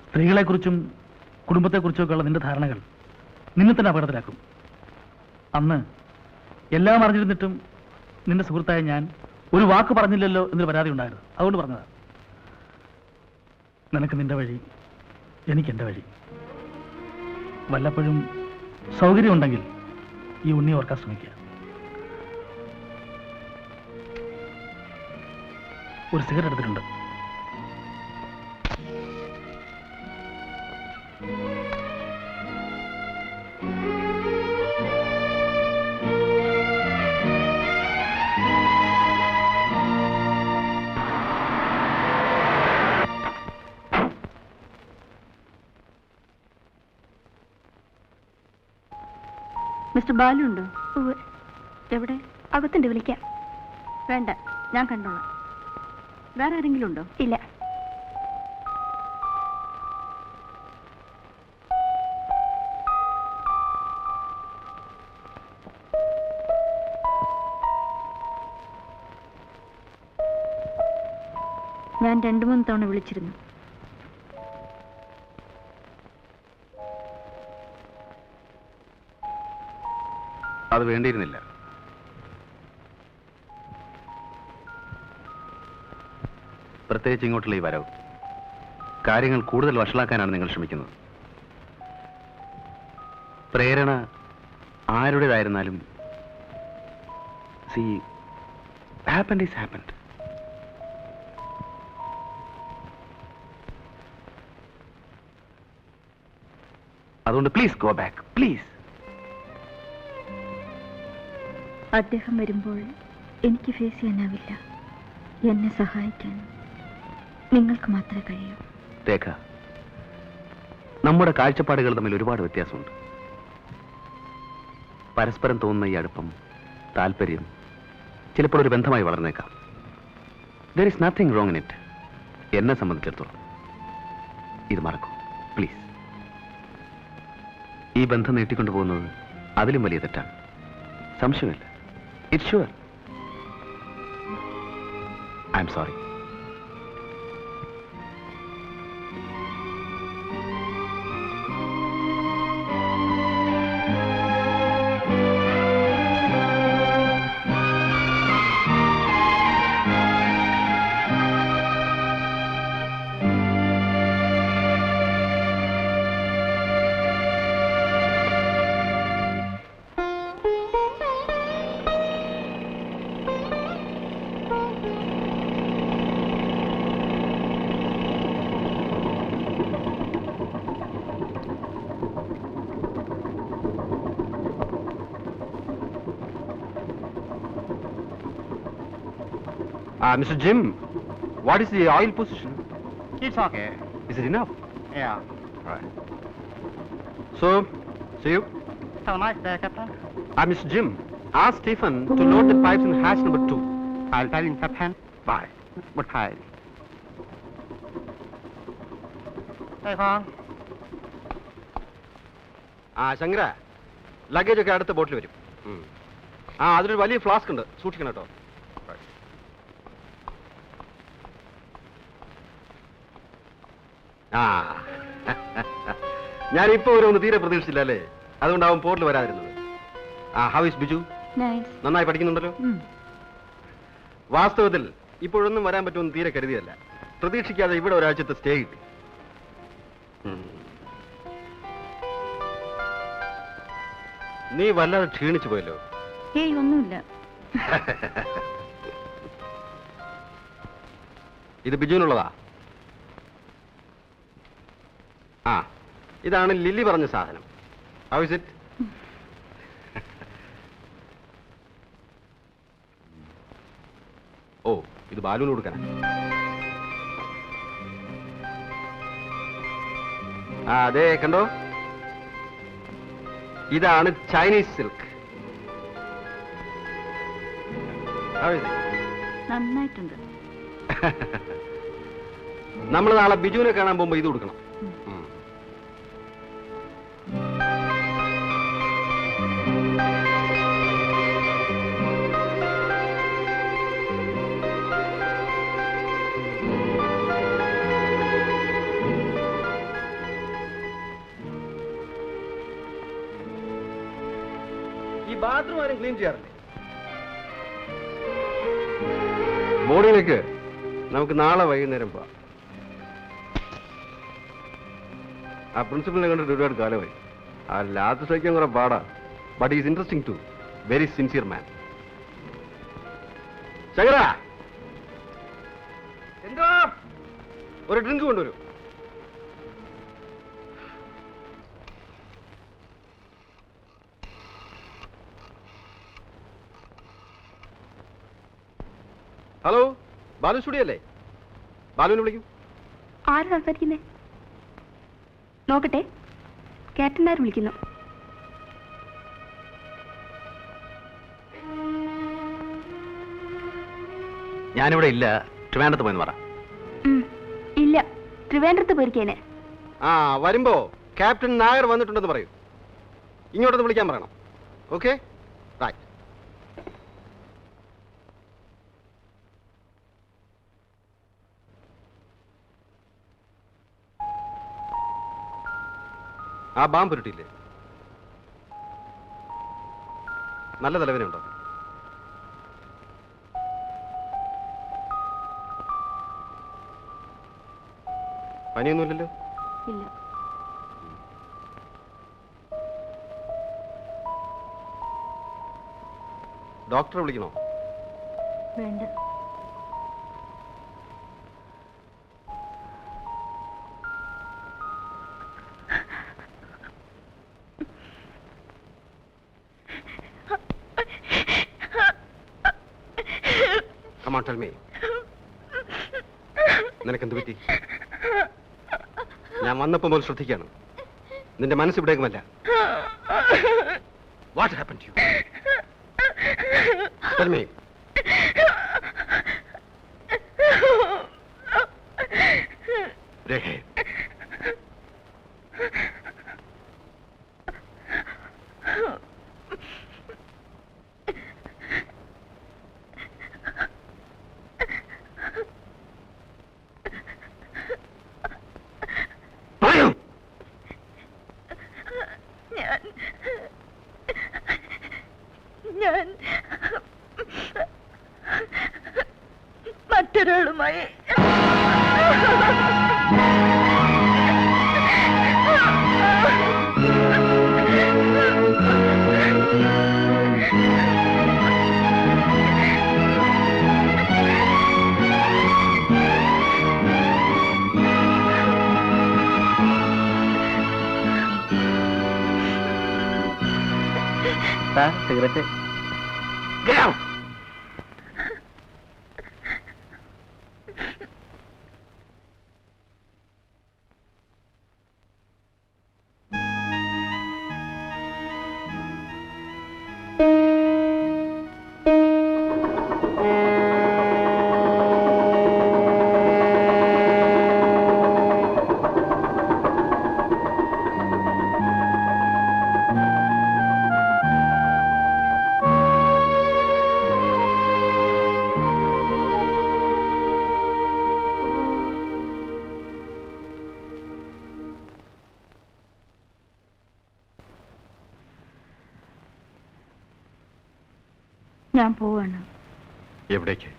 സ്ത്രീകളെക്കുറിച്ചും കുടുംബത്തെക്കുറിച്ചൊക്കെയുള്ള നിന്റെ ധാരണകൾ നിന്നെ തന്നെ അപകടത്തിലാക്കും. അന്ന് എല്ലാം അറിഞ്ഞിരുന്നിട്ടും നിന്റെ സുഹൃത്തായ ഞാൻ ഒരു വാക്ക് പറഞ്ഞില്ലല്ലോ എന്നൊരു പരാതി ഉണ്ടായിരുന്നു. അതുകൊണ്ട് പറഞ്ഞതാ. നിനക്ക് നിന്റെ വഴി, എനിക്ക് എൻ്റെ വഴി. വല്ലപ്പോഴും സൗകര്യമുണ്ടെങ്കിൽ ഈ ഉണ്ണി ഓർക്കാൻ ശ്രമിക്കുക. ഒരു സിഗരറ്റ് എടുത്തിട്ടുണ്ട്. മിസ്റ്റർ ബാലു ഉണ്ടോ? എവിടെ? അകത്തുണ്ട്, വിളിക്കാം. വേണ്ട, ഞാൻ കണ്ടോളാം. വേറെ ആരെങ്കിലും ഉണ്ടോ? ഇല്ല. ഞാൻ 2-3 തവണ വിളിച്ചിരുന്നു. അത് വേണ്ടിയിരുന്നില്ല. പ്രത്യേകിച്ച് ഇങ്ങോട്ടുള്ള ഈ വരവ് കാര്യങ്ങൾ കൂടുതൽ വഷളാക്കാനാണ് നിങ്ങൾ ശ്രമിക്കുന്നത്. പ്രേരണ ആരുടേതായിരുന്നാലും happened is happened. അതുകൊണ്ട് പ്ലീസ് ഗോ ബാക്ക്, പ്ലീസ്. അദ്ദേഹം വരുമ്പോൾ എനിക്ക് ഫേസ് ചെയ്യാനാവില്ല. എന്നെ സഹായിക്കാൻ നിങ്ങൾക്ക് മാത്രമേ കഴിയൂ. രേഖ, നമ്മുടെ കാഴ്ചപ്പാടുകൾ തമ്മിൽ ഒരുപാട് വ്യത്യാസമുണ്ട്. പരസ്പരം തോന്നുന്ന ഈ അടുപ്പം, താല്പര്യം ചിലപ്പോൾ ഒരു ബന്ധമായി വളർന്നേക്കാം. there is nothing wrong in it. എന്നെ സംബന്ധിച്ചിടത്തോളം ഇത് മറക്കൂ, പ്ലീസ്. ഈ ബന്ധം നീട്ടിക്കൊണ്ടു പോകുന്നത് അതിലും വലിയ തെറ്റാണ്, സംശയമില്ല. It's sure. I am sorry. Mr. Jim, what is the oil position? It's okay. Is it enough? Yeah. Right. So, see you. Have a nice day, Captain. Mr. Jim, ask Stephen to load the pipes in hatch number 2. I'll tell him, Captain. Bye. Goodbye. Hey, Kong. Shankara luggage ഒക്കെ അടുത്ത ബോട്ടിൽ വരും. അതിലൊരു വലിയ flask ഉണ്ട്, സൂക്ഷിക്കണം കേട്ടോ. ഞാനിപ്പോ ഒരു തീരെ പ്രതീക്ഷിച്ചില്ല അല്ലേ, അതുകൊണ്ടാവും പോർട്ടിൽ വരാതിരുന്നത്. How is Biju? നന്നായി പഠിക്കുന്നുണ്ടല്ലോ. വാസ്തവത്തിൽ ഇപ്പോഴൊന്നും വരാൻ പറ്റുമെന്ന് തീരെ കരുതിയല്ല. പ്രതീക്ഷിക്കാതെ ഇവിടെ ഒരാഴ്ചത്തെ സ്റ്റേ കിട്ടി. നീ വല്ലാതെ ക്ഷീണിച്ചു പോയല്ലോ. ഏയ് ഒന്നുമില്ല. ഇത് ബിജുവിനുള്ളതാ. ഇതാണ് ലില്ലി പറഞ്ഞ സാധനം. How is it? ഓ, ഇത് ബാലുവിന് കൊടുക്കാനാ. അതെ, കണ്ടോ, ഇതാണ് ചൈനീസ് സിൽക്ക്. നന്നായിട്ടുണ്ട്. നമ്മൾ നാളെ ബിജുവിനെ കാണാൻ പോകുമ്പോ ഇത് കൊടുക്കണം. ഈ ബാത്റൂം ആരും ക്ലീൻ ചെയ്യാറില്ലേ? ബോർഡിലേക്ക് നമുക്ക് നാളെ വൈകുന്നേരം പോവാം. ആ പ്രിൻസിപ്പലിനെ കണ്ടിട്ട് ഒരുപാട് കാലമായി. ആ ലാത്ത് സഹിക്കാൻ കുറെ പാടാ. But is interesting too. Very sincere man. Shankara, എന്താ ഒരു ഡ്രിങ്ക് കൊണ്ടുവരൂ. ഹലോ, ബാലു സ്റ്റുഡിയോ അല്ലേ? ബാലുവിനെ വിളിക്കൂ. ആര് സംസാരിക്കുന്നേ? നോക്കട്ടെ. ക്യാപ്റ്റൻ ആര് വിളിക്കുന്നു? ഞാനിവിടെ ഇല്ല, ട്രിവാൻഡ്രത്ത് പോയെന്ന് പറ. ഇല്ല, ട്രിവാൻഡ്രത്ത് പോയിരിക്കേനെ. വരുമ്പോ ക്യാപ്റ്റൻ നായർ വന്നിട്ടുണ്ടെന്ന് പറയൂ. ഇങ്ങോട്ടൊന്ന് വിളിക്കാൻ പറയണം. Okay, right. ആ ബാമ്പ് ഉരുട്ടിയില്ലേ? നല്ല തലവേനുണ്ടോ? പനിയൊന്നുമില്ലല്ലോ? ഇല്ല. ഡോക്ടറെ വിളിക്കണോ? വേണ്ട. Come on, tell me. നിനക്കെന്ത് പറ്റി? ഞാൻ വന്നപ്പോൾ മുതൽ ശ്രദ്ധിക്കാണ്. നിന്റെ മനസ്സ് ഇവിടേക്കുമല്ല. What happened to you? Tell me. രേഖേ, ഞാൻ മറ്റൊരാളുമായി സിഗരറ്റ്. ഞാൻ പോവാണ്. എവിടേക്ക്?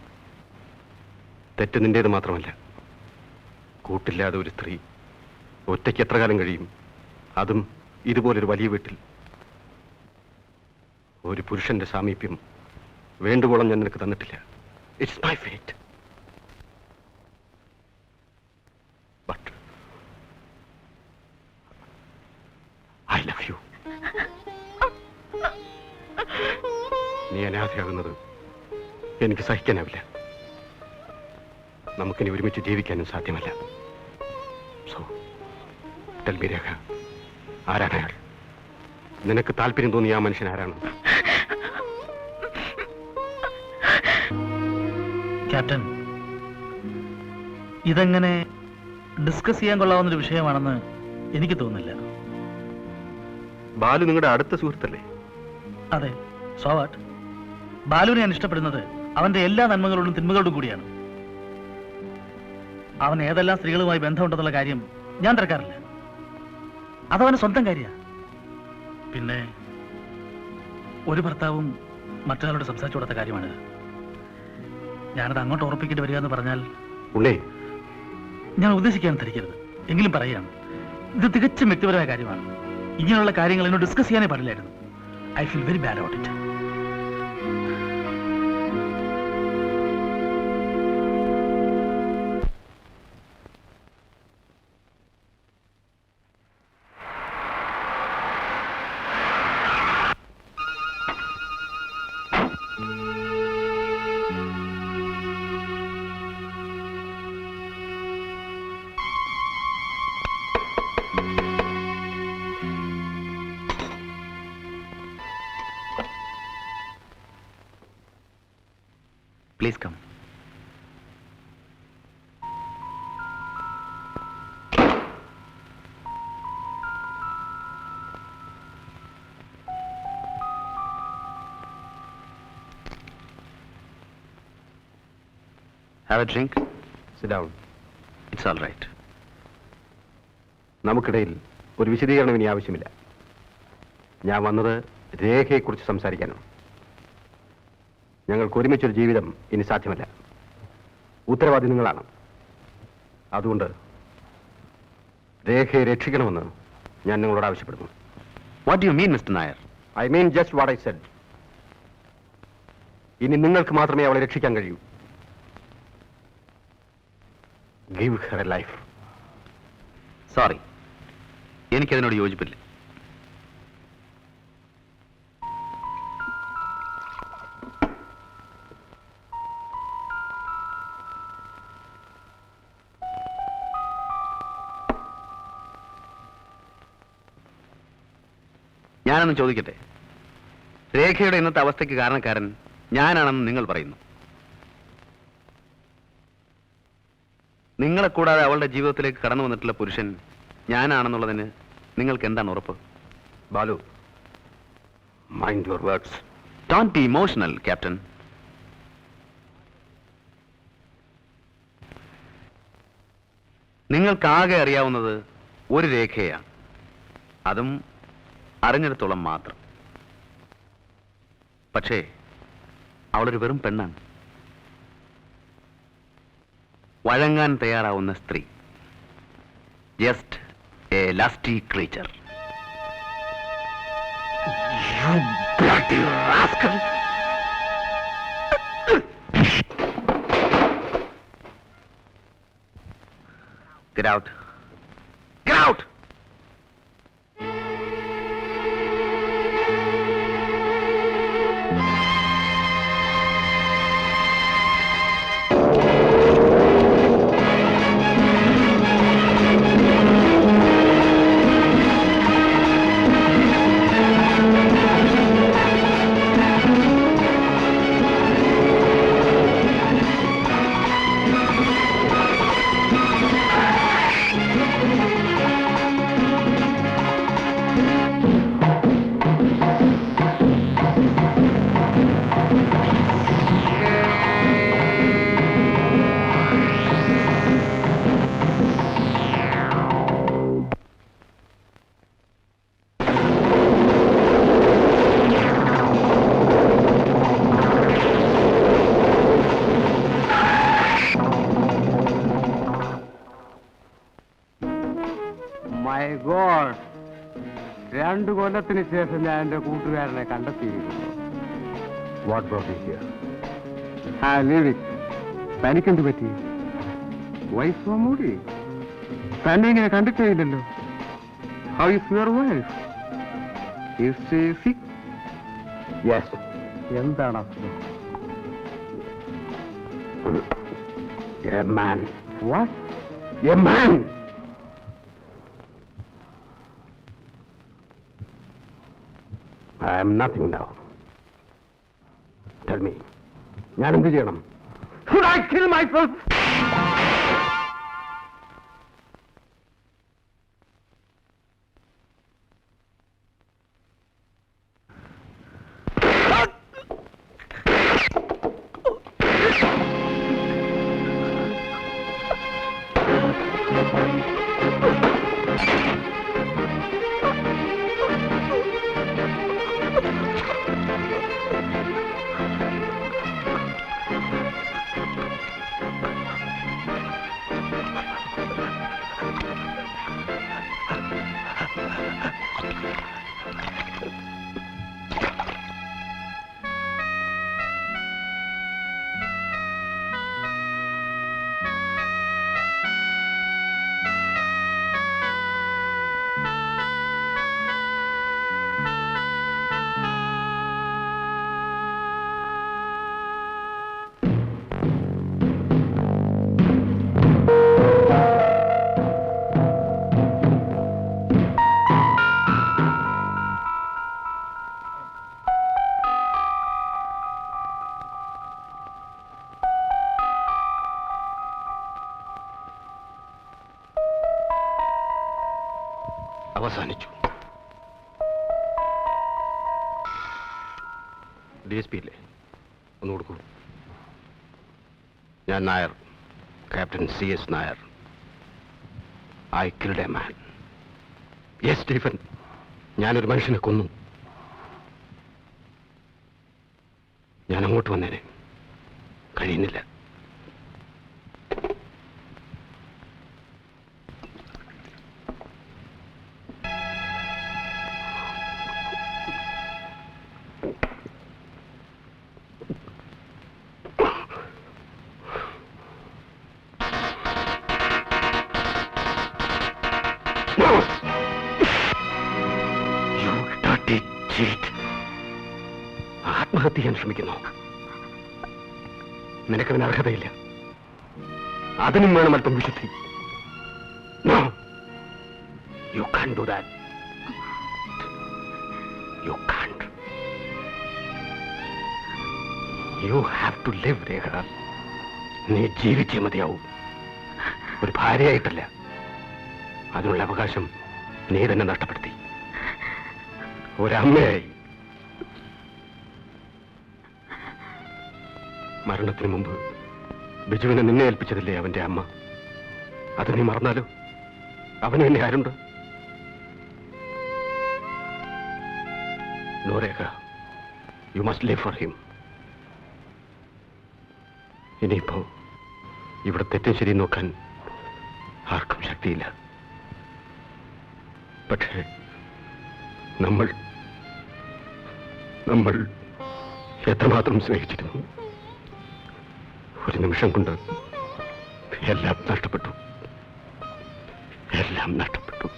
തെറ്റ് നിന്റേത് മാത്രമല്ല. കൂട്ടില്ലാതെ ഒരു സ്ത്രീ ഒറ്റയ്ക്ക് എത്ര കാലം കഴിയും? അതും ഇതുപോലൊരു വലിയ വീട്ടിൽ. ഒരു പുരുഷന്റെ സാമീപ്യം വേണ്ടുവോളം ഞാൻ നിനക്ക് തന്നിട്ടില്ല. It's my fate. But I love you. നീ അനാഥയാകുന്നത് എനിക്ക് സഹിക്കാനാവില്ല. നമുക്കിനി ഒരുമിച്ച് ജീവിക്കാനും സാധ്യമല്ല. സോ ടെൽ മീ രേഖ, ആരാണ് അയാൾ? നിനക്ക് താല്പര്യം തോന്നിയ ആ മനുഷ്യൻ ആരാണ്? ക്യാപ്റ്റൻ, ഇതെങ്ങനെ ഡിസ്കസ് ചെയ്യാൻ കൊള്ളാവുന്നൊരു വിഷയമാണെന്ന് എനിക്ക് തോന്നുന്നില്ല. ബാലു നിങ്ങളുടെ അടുത്ത സുഹൃത്തല്ലേ? അതെ, സോ വാട്ട്? ബാലുവിനെ ഞാൻ ഇഷ്ടപ്പെടുന്നത് അവന്റെ എല്ലാ നന്മകളോടും തിന്മകളോടും കൂടിയാണ്. അവൻ ഏതെല്ലാം സ്ത്രീകളുമായി ബന്ധമുണ്ടെന്നുള്ള കാര്യം ഞാൻ തിരക്കാറില്ല. അതവന് സ്വന്തം കാര്യമാണ്. പിന്നെ ഒരു ഭർത്താവും മറ്റൊരാളോട് സംസാരിച്ചു കൊടുത്ത കാര്യമാണിത്. ഞാനത് അങ്ങോട്ട് ഉറപ്പിക്കേണ്ടി വരിക എന്ന് പറഞ്ഞാൽ ഞാൻ ഉദ്ദേശിക്കാൻ ധരിക്കരുത്. എങ്കിലും പറയുകയാണ്, ഇത് തികച്ചും വ്യക്തിപരമായ കാര്യമാണ്. ഇങ്ങനെയുള്ള കാര്യങ്ങൾ എന്നോട് ഡിസ്കസ് ചെയ്യാനേ പാടില്ലായിരുന്നു. I feel very bad about it. Please come. Have a drink? Sit down. It's all right. നമുക്കിടയിൽ ഒരു വിശദീകരണം ഇനി ആവശ്യമില്ല. ഞാൻ വന്നത് രേഖയെക്കുറിച്ച് സംസാരിക്കാനാണ്. ഞങ്ങൾക്ക് ഒരുമിച്ചൊരു ജീവിതം ഇനി സാധ്യമല്ല. ഉത്തരവാദി നിങ്ങളാണ്. അതുകൊണ്ട് രേഖയെ രക്ഷിക്കണമെന്ന് ഞാൻ നിങ്ങളോട് ആവശ്യപ്പെടുന്നു. What do you mean, Mr. Nair? I mean just what I said. ഇനി നിങ്ങൾക്ക് മാത്രമേ അവളെ രക്ഷിക്കാൻ കഴിയൂ. Give her a life. Sorry. എനിക്കതിനോട് യോജിപ്പില്ല. ഞാനൊന്ന് ചോദിക്കട്ടെ, രേഖയുടെ ഇന്നത്തെ അവസ്ഥയ്ക്ക് കാരണക്കാരൻ ഞാനാണെന്ന് നിങ്ങൾ പറയുന്നു. നിങ്ങളെ കൂടാതെ അവളുടെ ജീവിതത്തിലേക്ക് കടന്നു വന്നിട്ടുള്ള പുരുഷൻ ഞാനാണെന്നുള്ളതിന് നിങ്ങൾക്ക് എന്താണ് ഉറപ്പ്? Balu, mind your words. Don't be emotional, captain. നിങ്ങൾക്കാകെ അറിയാവുന്നത് ഒരു രേഖയാണ്. അതും അറിഞ്ഞിടത്തോളം മാത്രം. പക്ഷേ അവളൊരു വെറും പെണ്ണാണ്. വഴങ്ങാൻ തയ്യാറാവുന്ന സ്ത്രീ. Just a lusty creature. Get out. Get out! 2 കൊല്ലത്തിന് ശേഷം ഞാൻ എന്റെ കൂട്ടുകാരനെ കണ്ടെത്തിയിരിക്കുന്നു. What brought you here? ആ ലീവ് ഇറ്റ്. തനിക്കെന്ത് പറ്റി? Wife so moody? തന്നെ ഇങ്ങനെ കണ്ടിട്ടേ ഇല്ലല്ലോ. How is your wife? Is she sick? Yes. എന്താണ് അസുഖം? A man. What? A man. I am nothing now. Tell me, ഞാൻ എന്ത് ചെയ്യണം? Should I kill myself? അവസാനിച്ചു. DSP ഇല്ലേ? ഒന്ന് കൊടുക്കൂ. ഞാൻ Nair, captain CS Nair. I killed a man. Yes, Stephen, ഞാനൊരു മനുഷ്യനെ കൊന്നു. ഞാൻ അങ്ങോട്ട് വന്നേനെ, കഴിയുന്നില്ല. ആത്മഹത്യ ചെയ്യാൻ ശ്രമിക്കുന്നു. നിനക്കതിന് അർഹതയില്ല. അതിനും വേണം അല്പം വിശുദ്ധി. No, you can't do that. You can't. You have to live, രേഖ. നീ ജീവിച്ചേ മതിയാവും. ഒരു ഭാര്യയായിട്ടല്ല. അതിനുള്ള അവകാശം നീ തന്നെ നഷ്ടപ്പെടുത്തി. ഒരമ്മയായി. മരണത്തിന് മുമ്പ് ബിജുവിനെ നിന്നെ ഏൽപ്പിച്ചതില്ലേ അവന്റെ അമ്മ? അത് നീ മറന്നാലോ? അവന് എന്നെ ആരുണ്ട്? No Rekha, you must live for him. ഇനിയിപ്പോ ഇവിടെ തെറ്റും ശരി നോക്കാൻ ആർക്കും ശക്തിയില്ല. പക്ഷേ നമ്മൾ എത്രമാത്രം സ്നേഹിച്ചിരുന്നു. ഒരു നിമിഷം കൊണ്ട് എല്ലാം നഷ്ടപ്പെട്ടു. എല്ലാം നഷ്ടപ്പെട്ടു.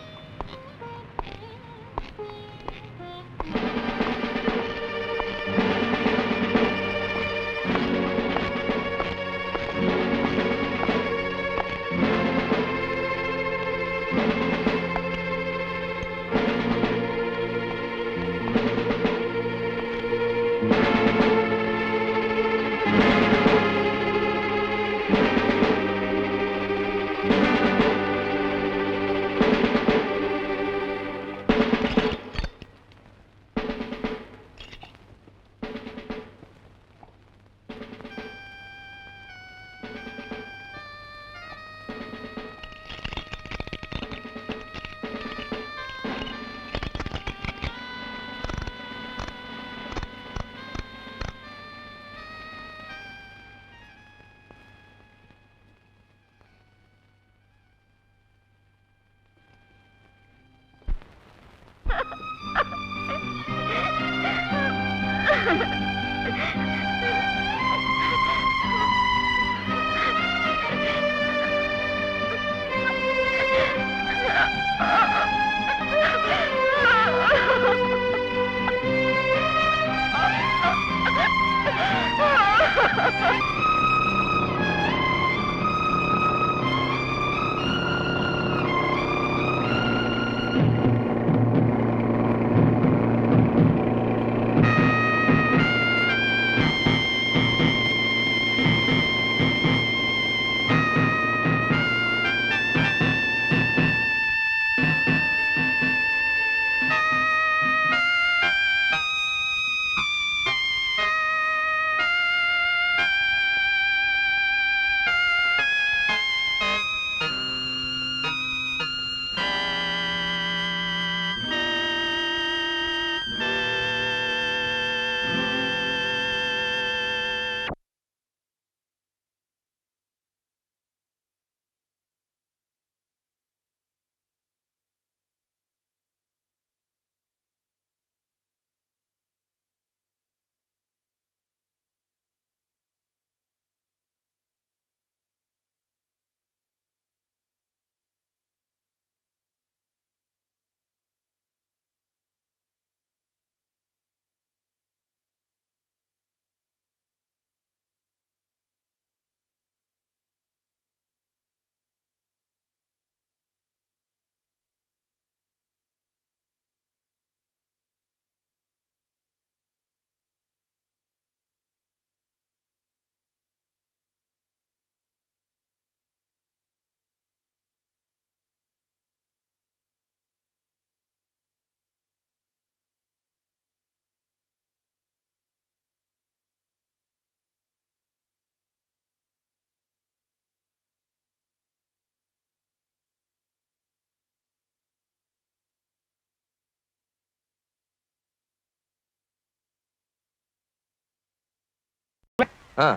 ആ